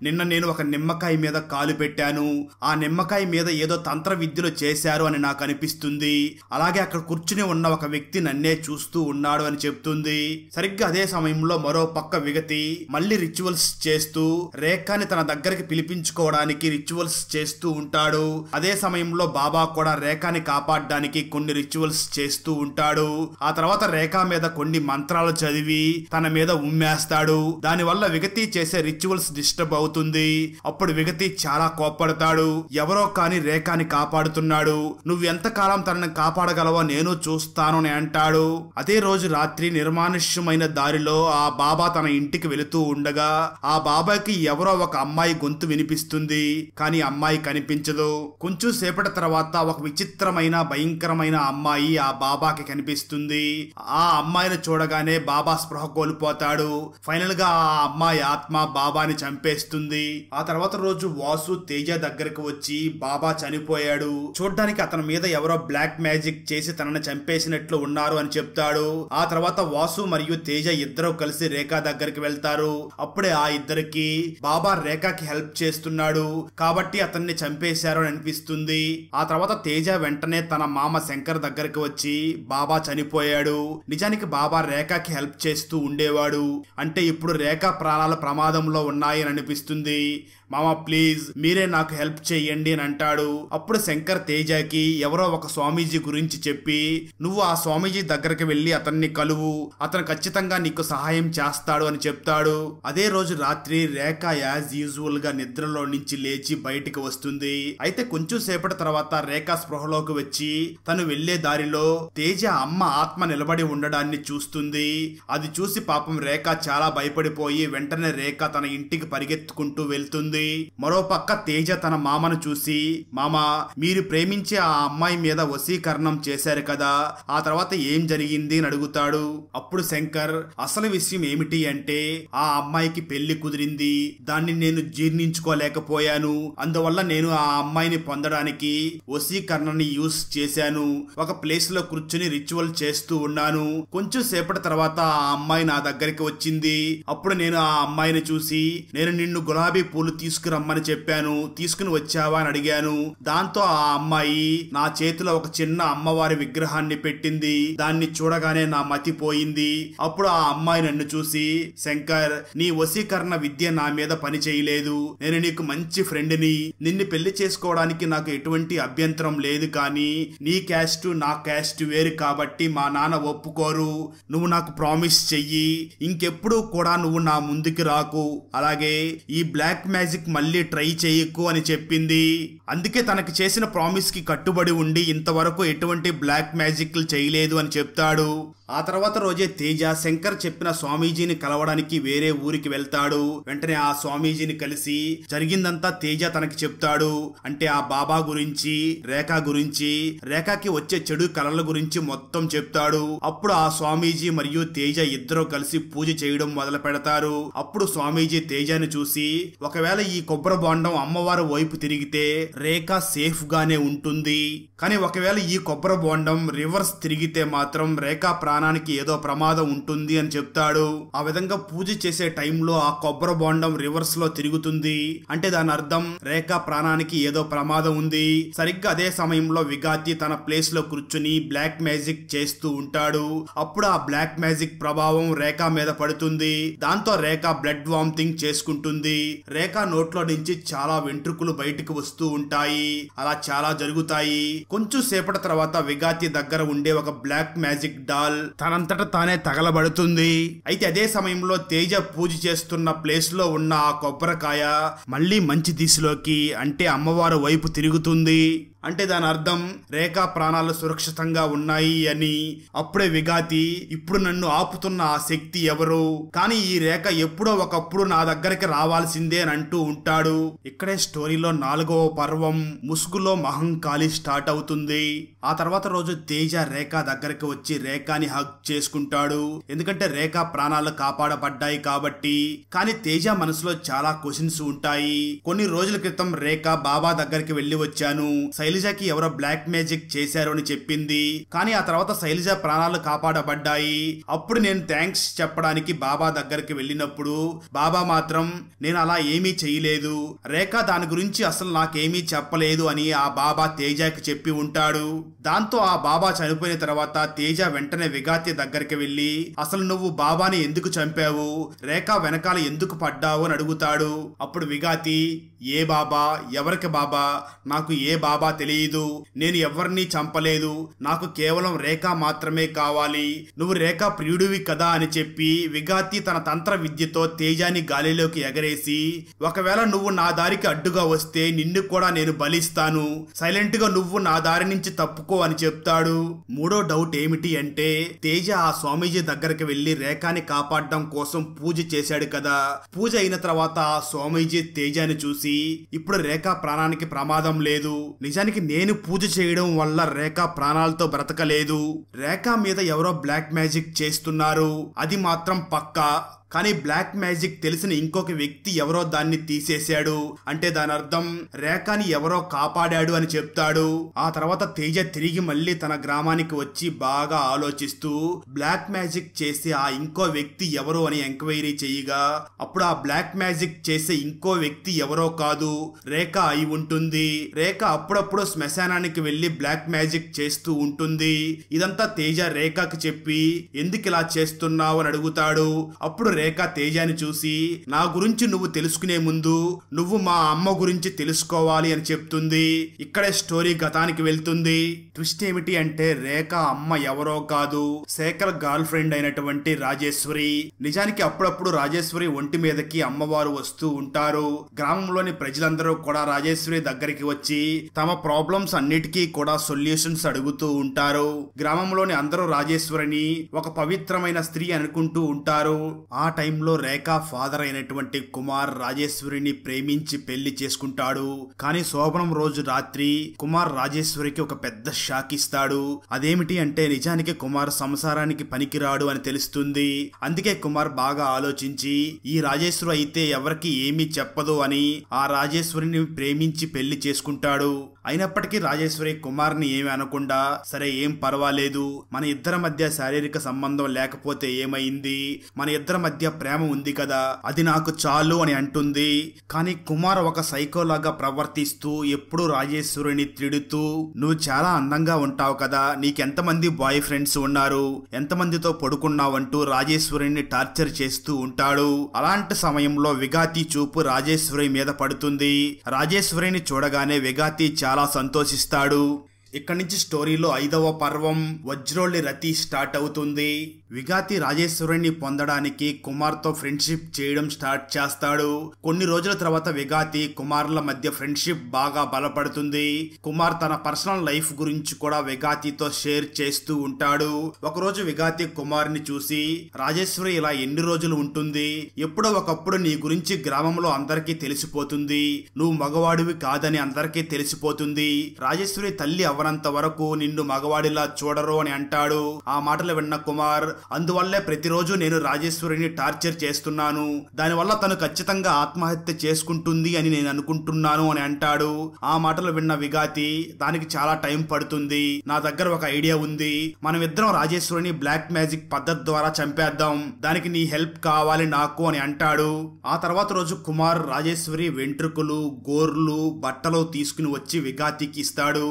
నిన్న నేను ఒక నిమ్మకాయ మీద కాలు పెట్టాను. ఆ నిమ్మకాయ మీద ఏదో తంత్ర విద్యలు చేశారు అని నాకు అనిపిస్తుంది. అలాగే అక్కడ కూర్చుని ఉన్న ఒక వ్యక్తి నన్నే చూస్తూ ఉన్నాడు అని చెప్తుంది. సరిగ్గా అదే సమయంలో మరో పక్క విగతి మళ్ళీ రిచువల్స్ చేస్తూ రేఖని తన దగ్గరికి పిలిపించుకోవడానికి రిచువల్స్ చేస్తూ ఉంటాడు. అదే సమయంలో బాబా కూడా రేఖని కాపాడడానికి కొన్ని రిచువల్స్ చేస్తూ ఉంటాడు. ఆ తర్వాత రేఖ మీద కొన్ని మంత్రాలు చదివి తన మీద ఉమ్మేస్తాడు. దానివల్ల విగతి చేసే రిచువల్స్ డిస్టర్బ్ అవుతుంది. అప్పుడు విగతి చాలా కోప్పడతాడు. ఎవరో కాని రేఖని కాపాడుతున్నాడు, నువ్వు ఎంతకాలం తనని కాపాడగలవో నేను చూస్తాను అని అంటాడు. అదే రోజు రాత్రి నిర్మానుష్యమైన దారిలో ఆ బాబా తన ఇంటికి వెళుతూ ఉండగా ఆ బాబాకి ఎవరో ఒక అమ్మాయి గొంతు వినిపిస్తుంది. కానీ అమ్మాయి కనిపించదు. కొంచెం సేపటి తర్వాత ఒక విచిత్రమైన భయంకరమైన అమ్మాయి ఆ బాబాకి కనిపిస్తుంది. ఆ అమ్మాయిని చూడగానే బాబా స్పృహ కోల్పోతాడు. ఫైనల్ గా ఆ అమ్మాయి ఆత్మ బాబాని చంపేస్తుంది. ఆ తర్వాత రోజు వాసు తేజ దగ్గరకు వచ్చి బాబా చనిపోయాడు, చూడ్డానికి అతని మీద ఎవరో బ్లాక్ మ్యాజిక్ చేసి తనని చంపేసినట్లు ఉన్నారు అని చెప్తాడు. ఆ తర్వాత వాసు మరియు తేజ ఇద్దరు కలిసి రేఖ దగ్గరికి వెళ్తారు. అప్పుడే ఆ ఇద్దరికి బాబా రేఖకి హెల్ప్ చేస్తున్నాడు కాబట్టి అతన్ని చంపేశారు అని అనిపిస్తుంది. ఆ తర్వాత తేజ వెంటనే తన మామ శంకర్ దగ్గరికి వచ్చి బాబా చనిపోయాడు, నిజానికి బాబా రేఖకి హెల్ప్ చేస్తూ ఉండేవాడు, అంటే ఇప్పుడు రేఖ ప్రాణాల ప్రమాదంలో ఉన్నాయని అనిపిస్తుంది. మామ ప్లీజ్ మీరే నాకు హెల్ప్ చెయ్యండి అని అంటాడు. అప్పుడు శంకర్ తేజకి ఎవరో ఒక స్వామీజీ గురించి చెప్పి నువ్వు ఆ స్వామీజీ దగ్గరికి వెళ్లి అతన్ని కలువు, అతను ఖచ్చితంగా నీకు సహాయం చేస్తాడు అని చెప్తాడు. అదే రోజు రాత్రి రేఖ యాజ్ యూజువల్ గా నిద్రలో నుంచి లేచి బయటికి వస్తుంది. అయితే కొంచెం సేపటి తర్వాత రేఖ స్పృహలోకి వచ్చి తను వెళ్లే దారిలో తేజ అమ్మ ఆత్మ నిలబడి ఉండడాన్ని చూస్తుంది. అది చూసి పాపం రేఖ చాలా భయపడిపోయి వెంటనే రేఖ తన ఇంటికి పరిగెత్తుకుంటూ వెళ్తుంది. మరోపక్క తేజ తన మామను చూసి మామ, మీరు ప్రేమించే ఆ అమ్మాయి మీద వశీకరణం చేశారు కదా, ఆ తర్వాత ఏం జరిగింది అని అడుగుతాడు. అప్పుడు శంకర్ అసలు విషయం ఏమిటి అంటే ఆ అమ్మాయికి పెళ్లి కుదిరింది, దాన్ని నేను జీర్ణించుకోలేకపోయాను, అందువల్ల నేను ఆ అమ్మాయిని పొందడానికి వశీకరణని యూస్ చేశాను. ఒక ప్లేస్ లో కూర్చుని రిచువల్ చేస్తూ ఉన్నాను. కొంచెం సేపటి తర్వాత ఆ అమ్మాయి నా దగ్గరికి వచ్చింది. అప్పుడు నేను ఆ అమ్మాయిని చూసి నేను నిన్ను గులాబీ పూలు తీసుకురమ్మని చెప్పాను, తీసుకుని వచ్చావా అని అడిగాను. దాంతో ఆ అమ్మాయి నా చేతిలో ఒక చిన్న అమ్మవారి విగ్రహాన్ని పెట్టింది. దాన్ని చూడగానే నా మతి పోయింది. అప్పుడు ఆ అమ్మాయి నన్ను చూసి శంకర్, నీ వశీకరణ విద్య నా మీద పని చేయలేదు, నేను నీకు మంచి ఫ్రెండ్ని, నిన్ను పెళ్లి చేసుకోవడానికి నాకు ఎటువంటి అభ్యంతరం లేదు, కానీ నీ క్యాస్ట్ నా క్యాస్ట్ వేరు కాబట్టి మా నాన్న ఒప్పుకోరు, నువ్వు నాకు ప్రామిస్ చెయ్యి, ఇంకెప్పుడు కూడా నువ్వు నా ముందుకి రాకు, అలాగే ఈ బ్లాక్ మ్యాజిక్ మళ్ళీ ట్రై చేయకు అని చెప్పింది. అందుకే తనకి చేసిన ప్రామిస్ కి కట్టుబడి ఉండి ఇంతవరకు ఎటువంటి బ్లాక్ మ్యాజిక్లు చేయలేదు అని చెప్తాడు. ఆ తర్వాత రోజే తేజ శంకర్ చెప్పిన స్వామీజీని కలవడానికి వేరే ఊరికి వెళ్తాడు. వెంటనే ఆ స్వామీజీని కలిసి జరిగిందంతా తేజ తనకి చెప్తాడు. అంటే ఆ బాబా గురించి, రేఖ గురించి, రేఖకి వచ్చే చెడు కళల గురించి మొత్తం చెప్తాడు. అప్పుడు ఆ స్వామీజీ మరియు తేజ ఇద్దరు కలిసి పూజ చేయడం మొదలు పెడతారు. అప్పుడు స్వామీజీ తేజని చూసి ఒకవేళ ఈ కొబ్బరి బొండం అమ్మవారి వైపు తిరిగితే రేఖ సేఫ్ గానే ఉంటుంది, కానీ ఒకవేళ ఈ కొబ్బరి బొండం రివర్స్ తిరిగితే మాత్రం రేఖ ప్రాణానికి ఏదో ప్రమాదం ఉంటుంది అని చెప్తాడు. ఆ విధంగా పూజ చేసే టైంలో ఆ కొబ్బరి బొండం రివర్స్ లో తిరుగుతుంది, అంటే దాని అర్థం రేఖ ప్రాణానికి ఏదో ప్రమాదం ఉంది. సరిగ్గా అదే సమయంలో విగాతి తన ప్లేస్ లో కూర్చుని బ్లాక్ మ్యాజిక్ చేస్తూ ఉంటాడు. అప్పుడు ఆ బ్లాక్ మ్యాజిక్ ప్రభావం రేఖ మీద పడుతుంది. దాంతో రేఖ బ్లడ్ వామిటింగ్ చేసుకుంటుంది. రేఖ నోట్లో నుంచి చాలా వెంట్రుకలు బయటకు వస్తూ ఉంటాయి. అలా చాలా జరుగుతాయి. కొంచెం సేపటి తర్వాత విగాతి దగ్గర ఉండే ఒక బ్లాక్ మ్యాజిక్ డాల్ తనంతట తానే తగలబడుతుంది. అయితే అదే సమయంలో తేజ పూజ చేస్తున్న ప్లేస్ లో ఉన్న ఆ కొబ్బరికాయ మళ్ళీ మంచి దిశలోకి, అంటే అమ్మవారి వైపు తిరుగుతుంది. అంటే దాని అర్థం రేఖ ప్రాణాలు సురక్షితంగా ఉన్నాయి అని. అప్పుడే విఘాతి, ఇప్పుడు నన్ను ఆపుతున్న ఆ శక్తి ఎవరు? కానీ ఈ రేఖ ఎప్పుడో ఒకప్పుడు నా దగ్గరికి రావాల్సిందే అని అంటూ ఉంటాడు. ఇక్కడే స్టోరీలో 4వ పర్వం ముసుగులో మహంకాళి స్టార్ట్ అవుతుంది. ఆ తర్వాత రోజు తేజ రేఖ దగ్గరికి వచ్చి రేఖని హగ్ చేసుకుంటాడు. ఎందుకంటే రేఖ ప్రాణాలు కాపాడబడ్డాయి కాబట్టి. కానీ తేజ మనసులో చాలా క్వశ్చన్స్ ఉంటాయి. కొన్ని రోజుల క్రితం రేఖ బాబా దగ్గరికి వెళ్లి వచ్చాను, శైలజకి ఎవరో బ్లాక్ మ్యాజిక్ చేశారు అని చెప్పింది. కానీ ఆ తర్వాత శైలజ ప్రాణాలు కాపాడబడ్డాయి. అప్పుడు నేను థ్యాంక్స్ చెప్పడానికి బాబా దగ్గరికి వెళ్ళినప్పుడు బాబా మాత్రం నేను అలా ఏమీ చేయలేదు, రేఖ దాని గురించి అసలు నాకేమీ చెప్పలేదు అని ఆ బాబా తేజకి చెప్పి ఉంటాడు. దాంతో ఆ బాబా చనిపోయిన తర్వాత తేజ వెంటనే విఘాతి దగ్గరికి వెళ్లి అసలు నువ్వు బాబాని ఎందుకు చంపావు, రేఖ వెనకాల ఎందుకు పడ్డావు అని అడుగుతాడు. అప్పుడు విఘాతి, ఏ బాబా, ఎవరికి బాబా, నాకు ఏ బాబా తెలియదు, నేను ఎవరిని చంపలేదు, నాకు కేవలం రేఖ మాత్రమే కావాలి, నువ్వు రేఖ ప్రియుడివి కదా అని చెప్పి విఘాతి తన తంత్ర విద్యతో తేజాని గాలిలోకి ఎగరేసి ఒకవేళ నువ్వు నా దారికి అడ్డుగా వస్తే నిన్ను కూడా నేను బలిస్తాను, సైలెంట్ గా నువ్వు నా దారి నుంచి తప్పుకో అని చెప్తాడు. మూడో డౌట్ ఏమిటి అంటే తేజ ఆ స్వామీజీ దగ్గరికి వెళ్లి రేఖని కాపాడడం కోసం పూజ చేశాడు కదా. పూజ అయిన తర్వాత ఆ స్వామీజీ తేజాని చూసి ఇప్పుడు రేఖ ప్రాణానికి ప్రమాదం లేదు, నిజానికి నేను పూజ చేయడం వల్ల రేఖ ప్రాణాలతో బ్రతకలేదు, రేఖ మీద ఎవరో బ్లాక్ మ్యాజిక్ చేస్తున్నారు అది మాత్రం పక్కా, కానీ బ్లాక్ మ్యాజిక్ తెలిసిన ఇంకొక వ్యక్తి ఎవరో దాన్ని తీసేశాడు, అంటే దాని అర్థం రేఖని ఎవరో కాపాడాడు అని చెప్తాడు. ఆ తర్వాత తేజ తిరిగి మళ్ళీ తన గ్రామానికి వచ్చి బాగా ఆలోచిస్తూ బ్లాక్ మ్యాజిక్ చేసి ఆ ఇంకో వ్యక్తి ఎవరో అని ఎంక్వైరీ చేయగా అప్పుడు ఆ బ్లాక్ మ్యాజిక్ చేసే ఇంకో వ్యక్తి ఎవరో కాదు, రేఖ అయి ఉంటుంది. రేఖ అప్పుడప్పుడు శ్మశానానికి వెళ్లి బ్లాక్ మ్యాజిక్ చేస్తూ ఉంటుంది. ఇదంతా తేజ రేఖకి చెప్పి ఎందుకు ఇలా చేస్తున్నావు అని అడుగుతాడు. అప్పుడు రేఖ తేజాని చూసి నా గురించి నువ్వు తెలుసుకునే ముందు నువ్వు మా అమ్మ గురించి తెలుసుకోవాలి అని చెప్తుంది. ఇక్కడే స్టోరీ గతానికి వెళ్తుంది. ట్విస్ట్ ఏమిటి అంటే రేఖ అమ్మ ఎవరో కాదు, శేఖర్ గర్ల్ ఫ్రెండ్ అయినటువంటి రాజేశ్వరి. నిజానికి అప్పుడప్పుడు రాజేశ్వరి ఒంటి మీదకి అమ్మవారు వస్తూ ఉంటారు. గ్రామంలోని ప్రజలందరూ కూడా రాజేశ్వరి దగ్గరికి వచ్చి తమ ప్రాబ్లమ్స్ అన్నిటికీ కూడా సొల్యూషన్స్ అడుగుతూ ఉంటారు. గ్రామంలోని అందరూ రాజేశ్వరిని ఒక పవిత్రమైన స్త్రీ అనుకుంటూ ఉంటారు. ఆ టైంలో రేఖ ఫాదర్ అయినటువంటి కుమార్ రాజేశ్వరిని ప్రేమించి పెళ్లి చేసుకుంటాడు. కానీ శోభనం రోజు రాత్రి కుమార్ రాజేశ్వరికి ఒక పెద్ద షాక్ ఇస్తాడు. అదేమిటి అంటే నిజానికి కుమార్ సంసారానికి పనికిరాడు అని తెలుస్తుంది. అందుకే కుమార్ బాగా ఆలోచించి ఈ రాజేశ్వరి అయితే ఎవరికి ఏమీ చెప్పదు అని ఆ రాజేశ్వరిని ప్రేమించి పెళ్లి చేసుకుంటాడు. అయినప్పటికీ రాజేశ్వరి కుమార్ని ఏమి అనకుండా సరే ఏం పర్వాలేదు, మన ఇద్దరి మధ్య శారీరక సంబంధం లేకపోతే ఏమైంది, మన ఇద్దరి మధ్య ప్రేమ ఉంది కదా అది నాకు చాలు అని అంటుంది. కానీ కుమార్ ఒక సైకోలాగా ప్రవర్తిస్తూ ఎప్పుడు రాజేశ్వరిని తిడుతూ నువ్వు చాలా అందంగా ఉంటావు కదా, నీకెంతమంది బాయ్ ఫ్రెండ్స్ ఉన్నారు, ఎంతమందితో పడుకున్నావంటూ రాజేశ్వరిని టార్చర్ చేస్తూ ఉంటాడు. అలాంటి సమయంలో విఘాతి చూపు రాజేశ్వరి మీద పడుతుంది. రాజేశ్వరిని చూడగానే విఘాతి చాలా సంతోషిస్తాడు. ఇక్కడి నుంచి స్టోరీలో 5వ పర్వం వజ్రోళ్ళి రతి స్టార్ట్ అవుతుంది. విఘాతి రాజేశ్వరిని పొందడానికి కుమార్తో ఫ్రెండ్షిప్ చేయడం స్టార్ట్ చేస్తాడు. కొన్ని రోజుల తర్వాత విఘాతి కుమార్ల మధ్య ఫ్రెండ్షిప్ బాగా బలపడుతుంది. కుమార్ తన పర్సనల్ లైఫ్ గురించి కూడా విఘాతితో షేర్ చేస్తూ ఉంటాడు. ఒకరోజు విఘాతి కుమార్ని చూసి రాజేశ్వరి ఇలా ఎన్ని రోజులు ఉంటుంది, ఎప్పుడో ఒకప్పుడు నీ గురించి గ్రామంలో అందరికీ తెలిసిపోతుంది, నువ్వు మగవాడివి కాదని అందరికీ తెలిసిపోతుంది, రాజేశ్వరి తల్లి అవనంత వరకు నిన్ను మగవాడిలా చూడరు అని అంటాడు. ఆ మాటలు విన్న కుమార్ అందువల్లే ప్రతిరోజు నేను రాజేశ్వరిని టార్చర్ చేస్తున్నాను, దానివల్ల తను ఖచ్చితంగా ఆత్మహత్య చేసుకుంటుంది అని నేను అనుకుంటున్నాను అని అంటాడు. ఆ మాటలు విన్న విఘాతి దానికి చాలా టైం పడుతుంది, నా దగ్గర ఒక ఐడియా ఉంది, మనం ఇద్దరం రాజేశ్వరిని బ్లాక్ మ్యాజిక్ పద్ధతి ద్వారా చంపేద్దాం, దానికి నీ హెల్ప్ కావాలి నాకు అని అంటాడు. ఆ తర్వాత రోజు కుమార్ రాజేశ్వరి వెంట్రుకలు, గోర్లు, బట్టలు తీసుకుని వచ్చి విఘాతికి ఇస్తాడు.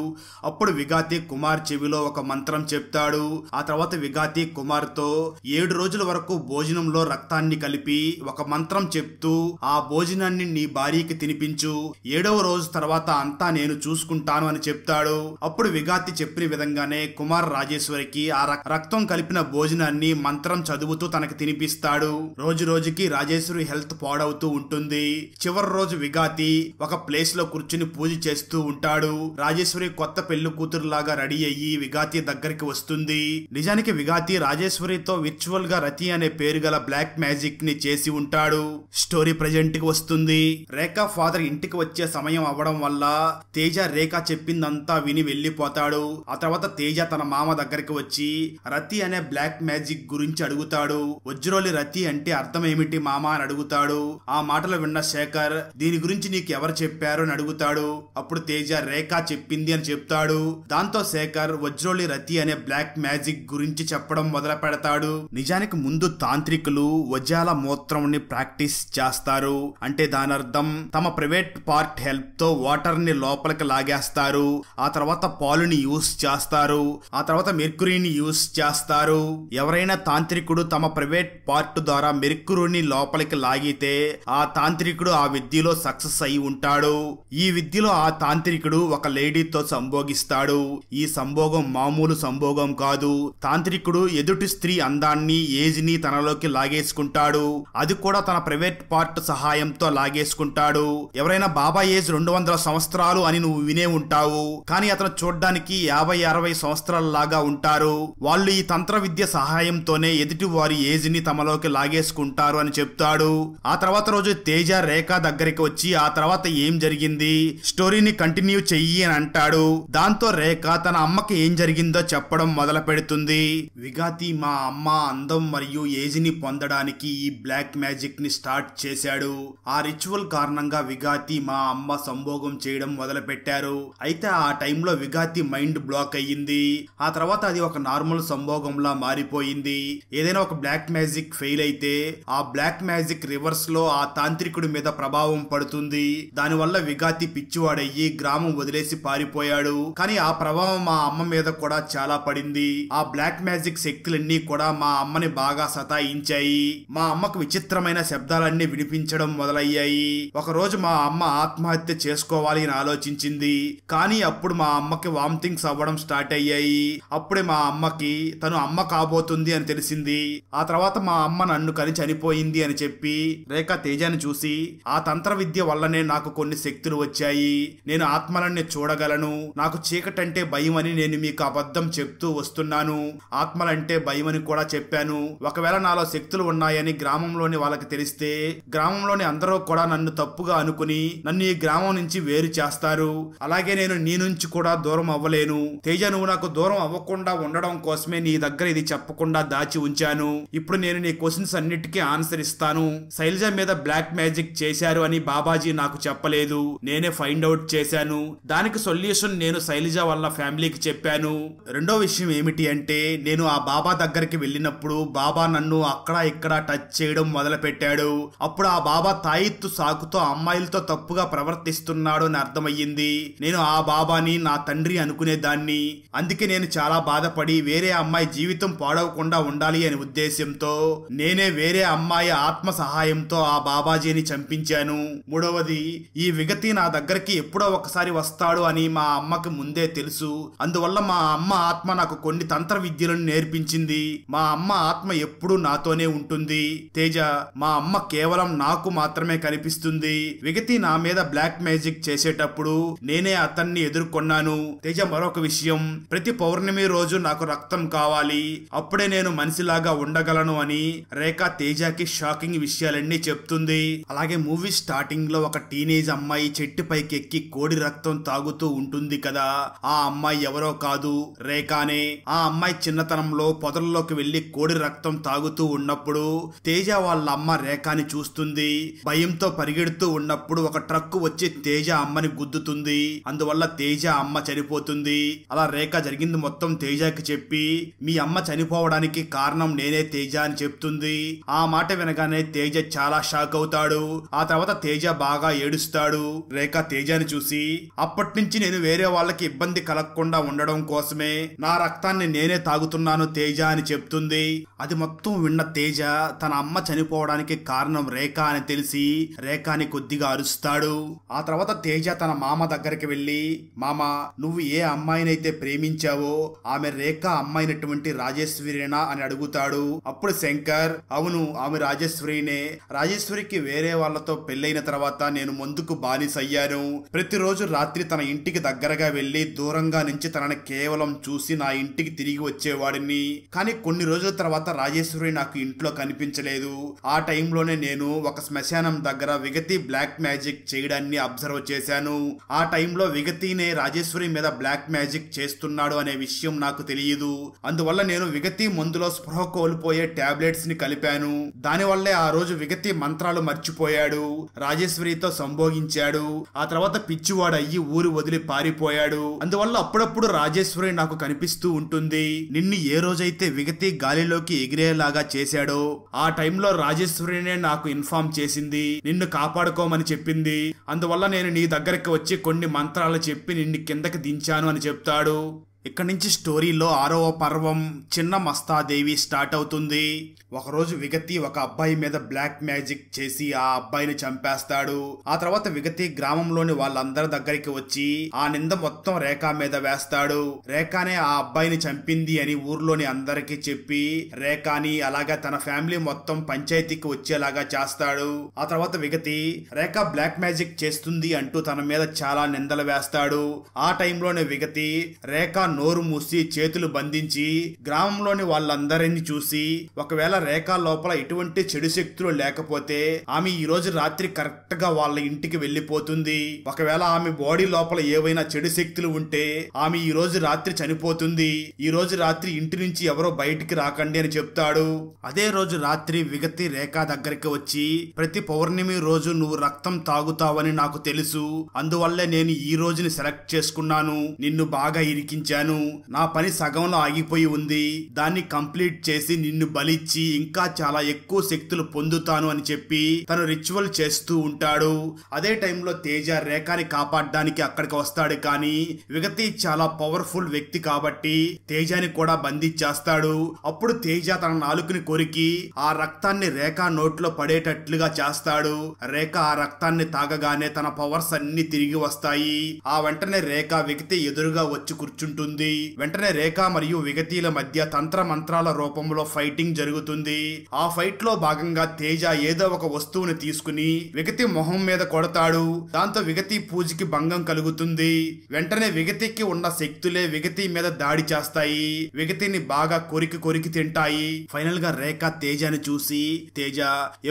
అప్పుడు అప్పుడు విగాతి కుమార్ చెవిలో ఒక మంత్రం చెప్తాడు. ఆ తర్వాత విగాతి కుమార్తో 7 రోజుల వరకు భోజనంలో రక్తాన్ని కలిపి ఒక మంత్రం చెప్తూ ఆ భోజనాన్ని నీ భార్యకి తినిపించు, 7వ రోజు తర్వాత అంతా నేను చూసుకుంటాను అని చెప్తాడు. అప్పుడు విగాతి చెప్పిన విధంగానే కుమార్ రాజేశ్వరికి ఆ రక్తం కలిపిన భోజనాన్ని మంత్రం చదువుతూ తనకి తినిపిస్తాడు. రోజు రోజుకి రాజేశ్వరి హెల్త్ పాడవుతూ ఉంటుంది. చివరి రోజు విగాతి ఒక ప్లేస్ లో కూర్చుని పూజ చేస్తూ ఉంటాడు. రాజేశ్వరి కొత్త పెళ్లి కూతురులాగా రెడీ అయ్యి విగాతి దగ్గరికి వస్తుంది. నిజానికి విగాతి రాజేశ్వరితో విర్చువల్ గా రతి అనే పేరు గల బ్లాక్ మ్యాజిక్ ని చేసి ఉంటాడు. స్టోరీ ప్రెజెంట్ కి వస్తుంది. రేఖా ఫాదర్ ఇంటికి వచ్చే సమయం అవ్వడం వల్ల తేజ రేఖ చెప్పిందంతా విని వెళ్లిపోతాడు. ఆ తర్వాత తేజ తన మామ దగ్గరికి వచ్చి రతి అనే బ్లాక్ మ్యాజిక్ గురించి అడుగుతాడు. వజ్రోలి రతి అంటే అర్థం ఏమిటి మామ అని అడుగుతాడు. ఆ మాటలు విన్న శేఖర్ దీని గురించి నీకు ఎవరు చెప్పారు అని అడుగుతాడు. అప్పుడు తేజ రేఖ చెప్పింది అని చెప్తాడు. దాంతో శేఖర్ వజ్రోలి రతి అనే బ్లాక్ మ్యాజిక్ గురించి చెప్పడం మొదలు పెడతాడు. నిజానికి ముందు తాంత్రికులు వజ్రాల మూత్రం ని ప్రాక్టీస్ చేస్తారు. అంటే దాని అర్థం తమ ప్రైవేట్ పార్ట్ హెల్ప్ తో వాటర్ ని లోపలికి లాగేస్తారు. ఆ తర్వాత పాలుని యూస్ చేస్తారు. ఆ తర్వాత మెర్క్యూరీని యూస్ చేస్తారు. ఎవరైనా తాంత్రికుడు తమ ప్రైవేట్ పార్ట్ ద్వారా మెర్క్యూరీని లోపలికి లాగితే ఆ తాంత్రికుడు ఆ విద్యలో సక్సెస్ అయి ఉంటాడు. ఈ విద్యలో ఆ తాంత్రికుడు ఒక లేడీతో సంభోగిస్తాడు. ఈ సంభోగం మామూలు సంభోగం కాదు. తాంత్రికుడు ఎదుటి స్త్రీ అందాన్ని ఏజ్ ని తనలోకి లాగేసుకుంటాడు. అది కూడా తన ప్రైవేట్ పార్ట్ సహాయంతో లాగేసుకుంటాడు. ఎవరైనా బాబా ఏజ్ 200 సంవత్సరాలు అని నువ్వు వినే ఉంటావు. కానీ అతను చూడ్డానికి 50-60 సంవత్సరాల లాగా ఉంటారు. వాళ్ళు ఈ తంత్ర విద్య సహాయంతోనే ఎదుటి వారి ఏజ్ ని తమలోకి లాగేసుకుంటారు అని చెప్తాడు. ఆ తర్వాత రోజు తేజ రేఖ దగ్గరికి వచ్చి ఆ తర్వాత ఏం జరిగింది, స్టోరీని కంటిన్యూ చెయ్యి అని అంటాడు. దాంతో రేఖ తన అమ్మకి ఏం జరిగిందో చెప్పడం మొదలు పెడుతుంది. విగాతి మా అమ్మ అందం మరియు ఏజ్ ని పొందడానికి ఈ బ్లాక్ మ్యాజిక్ ని స్టార్ట్ చేశాడు. ఆ రిచువల్ కారణంగా విగాతి మా అమ్మ సంభోగం చేయడం మొదలు పెట్టారు. అయితే ఆ టైంలో విగాతి మైండ్ బ్లాక్ అయ్యింది. ఆ తర్వాత అది ఒక నార్మల్ సంభోగంలా మారిపోయింది. ఏదైనా ఒక బ్లాక్ మ్యాజిక్ ఫెయిల్ అయితే ఆ బ్లాక్ మ్యాజిక్ రివర్స్ లో ఆ తాంత్రికుడి మీద ప్రభావం పడుతుంది. దానివల్ల విగాతి పిచ్చివాడయ్యి గ్రామం వదిలేసి పారిపోయాడు. కానీ ఆ ప్రభావం మా అమ్మ మీద కూడా చాలా పడింది. ఆ బ్లాక్ మ్యాజిక్ శక్తులన్నీ కూడా మా అమ్మని బాగా సతాయించాయి. మా అమ్మకు విచిత్రమైన శబ్దాలన్నీ వినిపించడం మొదలయ్యాయి. ఒక రోజు మా అమ్మ ఆత్మహత్య చేసుకోవాలి అని ఆలోచించింది. కానీ అప్పుడు మా అమ్మకి వామిటింగ్స్ అవ్వడం స్టార్ట్ అయ్యాయి. అప్పుడే మా అమ్మకి తను అమ్మ కాబోతుంది అని తెలిసింది. ఆ తర్వాత మా అమ్మ నన్ను కని చనిపోయింది అని చెప్పి రేఖ తేజాని చూసి ఆ తంత్ర విద్య వల్లనే నాకు కొన్ని శక్తులు వచ్చాయి. నేను ఆత్మలన్నీ చూడగలను. నాకు చీకటంటే భయం అని నేను మీకు అబద్ధం చెప్తూ వస్తున్నాను. ఆత్మలంటే భయం అని కూడా చెప్పాను. ఒకవేళ నాలో శక్తులు ఉన్నాయని గ్రామంలోని వాళ్ళకి తెలిస్తే గ్రామంలోని అందరూ కూడా నన్ను తప్పుగా అనుకుని నన్ను ఈ గ్రామం నుంచి వేరు చేస్తారు. అలాగే నేను నీ నుంచి కూడా దూరం అవ్వలేను. తేజ నువ్వు నాకు దూరం అవ్వకుండా ఉండడం కోసమే నీ దగ్గర ఇది చెప్పకుండా దాచి ఉంచాను. ఇప్పుడు నేను నీ క్వశ్చన్స్ అన్నిటికీ ఆన్సర్ ఇస్తాను. శైలజ మీద బ్లాక్ మ్యాజిక్ చేశారు అని బాబాజీ నాకు చెప్పలేదు. నేనే ఫైండ్ అవుట్ చేశాను. దానికి సొల్యూషన్ నేను శైలజ వాళ్ళ ఫ్యామిలీకి చెప్పాను. రెండో విషయం ఏమిటి అంటే నేను ఆ బాబా దగ్గరికి వెళ్ళినప్పుడు బాబా నన్ను అక్కడ ఇక్కడ టచ్ చేయడం మొదలు పెట్టాడు. అప్పుడు ఆ బాబా తాయిత్తు సాకుతో అమ్మాయిలతో తప్పుగా ప్రవర్తిస్తున్నాడు అని అర్థమయ్యింది. నేను ఆ బాబాని నా తండ్రి అనుకునేదాన్ని. అందుకే నేను చాలా బాధపడి వేరే అమ్మాయి జీవితం పాడవకుండా ఉండాలి అనే ఉద్దేశంతో నేనే వేరే అమ్మాయి ఆత్మ సహాయంతో ఆ బాబాజీని చంపించాను. మూడవది ఈ విగతి నా దగ్గరికి ఎప్పుడో ఒకసారి వస్తాడు అని మా అమ్మకి ముందే తెలుసు. అందువల్ల మా అమ్మ ఆత్మ నాకు కొన్ని తంత్ర విద్యలను నేర్పించింది. మా అమ్మ ఆత్మ ఎప్పుడూ నాతోనే ఉంటుంది. తేజ మా అమ్మ కేవలం నాకు మాత్రమే కనిపిస్తుంది. విగతి నా మీద బ్లాక్ మ్యాజిక్ చేసేటప్పుడు నేనే అతన్ని ఎదుర్కొన్నాను. తేజ మరొక విషయం, ప్రతి పౌర్ణమి రోజు నాకు రక్తం కావాలి. అప్పుడే నేను మనిషిలాగా ఉండగలను అని రేఖ తేజకి షాకింగ్ విషయాలన్నీ చెప్తుంది. అలాగే మూవీ స్టార్టింగ్ లో ఒక టీనేజ్ అమ్మాయి చెట్టు పైకి ఎక్కి కోడి రక్తం తాగుతూ ఉంటుంది కదా, ఆ అమ్మాయి ఎవరో కాదు రేఖానే. ఆ అమ్మాయి చిన్నతనంలో పొదల్లోకి వెళ్లి కోడి రక్తం తాగుతూ ఉన్నప్పుడు తేజ వాళ్ళ అమ్మ రేఖాని చూస్తుంది. భయంతో పరిగెడుతూ ఉన్నప్పుడు ఒక ట్రక్ వచ్చి తేజ అమ్మని గుద్దుతుంది. అందువల్ల తేజ అమ్మ చనిపోతుంది. అలా రేఖ జరిగింది మొత్తం తేజకి చెప్పి మీ అమ్మ చనిపోవడానికి కారణం నేనే తేజ అని చెప్తుంది. ఆ మాట వినగానే తేజ చాలా షాక్ అవుతాడు. ఆ తర్వాత తేజ బాగా ఏడుస్తాడు. రేఖ తేజని చూసి అప్పటి నుంచి నేను వేరే వాళ్ళకి వాళ్ళకి ఇబ్బంది కలగకుండా ఉండడం కోసమే నా రక్తాన్ని నేనే తాగుతున్నాను తేజ అని చెప్తుంది. అది మొత్తం విన్న తేజ తన అమ్మ చనిపోవడానికి కారణం రేఖ అని తెలిసి రేఖని కొద్దిగా అరుస్తాడు. ఆ తర్వాత తేజ తన మామ దగ్గరికి వెళ్లి, మామ నువ్వు ఏ అమ్మాయినైతే ప్రేమించావో ఆమె రేఖ అమ్మాయినటువంటి రాజేశ్వరినా అని అడుగుతాడు. అప్పుడు శంకర్, అవును ఆమె రాజేశ్వరినే. రాజేశ్వరికి వేరే వాళ్లతో పెళ్లైన తర్వాత నేను ముందుకు బానిసయ్యాను. ప్రతిరోజు రాత్రి తన ఇంటికి దగ్గరగా వెళ్లి దూరంగా నుంచి తనని కేవలం చూసి నా ఇంటికి తిరిగి వచ్చేవాడిని. కానీ కొన్ని రోజుల తర్వాత రాజేశ్వరి నాకు ఇంట్లో కనిపించలేదు. ఆ టైంలోనే నేను ఒక శ్మశానం దగ్గర విగతి బ్లాక్ మ్యాజిక్ చేయడాన్ని అబ్జర్వ్ చేశాను. ఆ టైంలో విగతినే రాజేశ్వరి మీద బ్లాక్ మ్యాజిక్ చేస్తున్నాడు అనే విషయం నాకు తెలియదు. అందువల్ల నేను విగతి మందులో స్పృహ కోల్పోయే టాబ్లెట్స్ ని కలిపాను. దానివల్లే ఆ రోజు విగతి మంత్రాలు మర్చిపోయాడు, రాజేశ్వరితో సంభోగించాడు. ఆ తర్వాత పిచ్చివాడు అయ్యి ఊరు వదిలి పారిపోయాడు. అందువల్ల అప్పుడప్పుడు రాజేశ్వరి నాకు కనిపిస్తూ ఉంటుంది. నిన్ను ఏ రోజైతే విగతి గాలిలోకి ఎగిరేలాగా చేశాడో ఆ టైంలో రాజేశ్వరినే నాకు ఇన్ఫార్మ్ చేసింది, నిన్ను కాపాడుకోమని చెప్పింది. అందువల్ల నేను నీ దగ్గరికి వచ్చి కొన్ని మంత్రాలు చెప్పి నిన్ను కిందకి దించాను అని చెప్తాడు. ఇక్కడ నుంచి స్టోరీలో 6వ పర్వం చిన్న మస్తాదేవి స్టార్ట్ అవుతుంది. ఒకరోజు విగతి ఒక అబ్బాయి మీద బ్లాక్ మ్యాజిక్ చేసి ఆ అబ్బాయిని చంపేస్తాడు. ఆ తర్వాత విగతి గ్రామంలోని వాళ్ళందరి దగ్గరికి వచ్చి ఆ నింద మొత్తం రేఖ మీద వేస్తాడు. రేఖనే ఆ అబ్బాయిని చంపింది అని ఊర్లోని అందరికీ చెప్పి రేఖని అలాగా తన ఫ్యామిలీ మొత్తం పంచాయతీకి వచ్చేలాగా చేస్తాడు. ఆ తర్వాత విగతి రేఖ బ్లాక్ మ్యాజిక్ చేస్తుంది అంటూ తన మీద చాలా నిందలు వేస్తాడు. ఆ టైంలోనే విగతి రేఖ నోరు మూసి చేతులు బంధించి గ్రామంలోని వాళ్ళందరినీ చూసి ఒకవేళ రేఖ లోపల ఎటువంటి చెడు శక్తులు లేకపోతే ఆమె ఈ రోజు రాత్రి కరెక్ట్ గా వాళ్ళ ఇంటికి వెళ్లిపోతుంది. ఒకవేళ ఆమె బాడీ లోపల ఏవైనా చెడు శక్తులు ఉంటే ఆమె ఈ రోజు రాత్రి చనిపోతుంది. ఈ రోజు రాత్రి ఇంటి నుంచి ఎవరో బయటికి రాకండి అని చెప్తాడు. అదే రోజు రాత్రి విగతి రేఖ దగ్గరికి వచ్చి, ప్రతి పౌర్ణమి రోజు నువ్వు రక్తం తాగుతావని నాకు తెలుసు, అందువల్లే నేను ఈ రోజుని సెలెక్ట్ చేసుకున్నాను, నిన్ను బాగా ఇరికించాను. నా పని సగంలో ఆగిపోయి ఉంది, దాన్ని కంప్లీట్ చేసి నిన్ను బలిచ్చి ఇంకా చాలా ఎక్కువ శక్తులు పొందుతాను అని చెప్పి తను రిచువల్ చేస్తూ ఉంటాడు. అదే టైంలో తేజ రేఖని కాపాడడానికి అక్కడికి వస్తాడు. కానీ విగతి చాలా పవర్ఫుల్ వ్యక్తి కాబట్టి తేజని కూడా బంధించేస్తాడు. అప్పుడు తేజ తన నాలుకని కొరికి ఆ రక్తాన్ని రేఖ నోట్లో పడేటట్లుగా చేస్తాడు. రేఖ ఆ రక్తాన్ని తాగగానే తన పవర్స్ అన్ని తిరిగి వస్తాయి. ఆ వెంటనే రేఖ విగతి ఎదురుగా వచ్చి కూర్చుంటుంది. వెంటనే రేఖ మరియు విగతిల మధ్య తంత్ర మంత్రాల రూపంలో ఫైటింగ్ జరుగుతుంది. ఆ ఫైట్ లో భాగంగా తేజ ఏదో ఒక వస్తువుని తీసుకుని విగతి మొహం మీద కొడతాడు. దాంతో విగతి పూజకి భంగం కలుగుతుంది. వెంటనే విగతికి ఉన్న శక్తులే విగతి మీద దాడి చేస్తాయి. విగతిని బాగా కొరికి తింటాయి. ఫైనల్ గా రేఖ తేజని చూసి, తేజ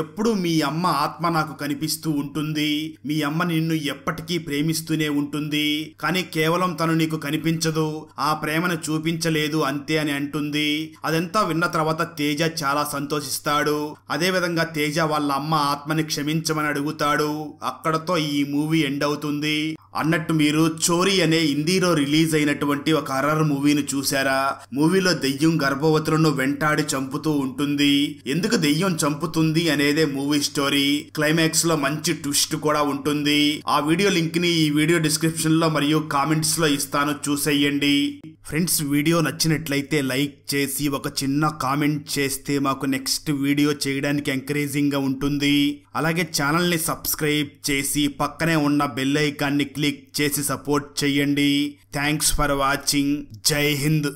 ఎప్పుడు మీ అమ్మ ఆత్మ నాకు కనిపిస్తూ ఉంటుంది, మీ అమ్మ నిన్ను ఎప్పటికీ ప్రేమిస్తూనే ఉంటుంది, కానీ కేవలం తను నీకు కనిపించదు, ఆ ప్రేమను చూపించలేదు అంతే అని అంటుంది. అదంతా విన్న తర్వాత తేజ చాలా సంతోషిస్తాడు. అదే విధంగా తేజ వాళ్ళ అమ్మ ఆత్మని క్షమించమని అడుగుతాడు. అక్కడతో ఈ మూవీ ఎండ్ అవుతుంది. అన్నట్టు మీరు చోరీ అనే హిందీలో రిలీజ్ అయినటువంటి ఒక హర్రర్ మూవీని చూసారా? మూవీలో దెయ్యం గర్భవతులను వెంటాడి చంపుతూ ఉంటుంది. ఎందుకు దెయ్యం చంపుతుంది అనేదే మూవీ స్టోరీ. క్లైమాక్స్ లో మంచి ట్విస్ట్ కూడా ఉంటుంది. ఆ వీడియో లింక్ ని ఈ వీడియో డిస్క్రిప్షన్ లో మరియు కామెంట్స్ లో ఇస్తాను, చూసేయండి. ఫ్రెండ్స్, వీడియో నచ్చినట్లయితే లైక్ చేసి ఒక చిన్న కామెంట్ చేస్తే మాకు నెక్స్ట్ వీడియో చేయడానికి ఎంకరేజింగ్ గా ఉంటుంది. అలాగే ఛానల్ ని సబ్స్క్రైబ్ చేసి పక్కనే ఉన్న బెల్ ఐకాన్ ని క్లిక్ చేసి సపోర్ట్ చేయండి. Thanks for watching. జై హింద్.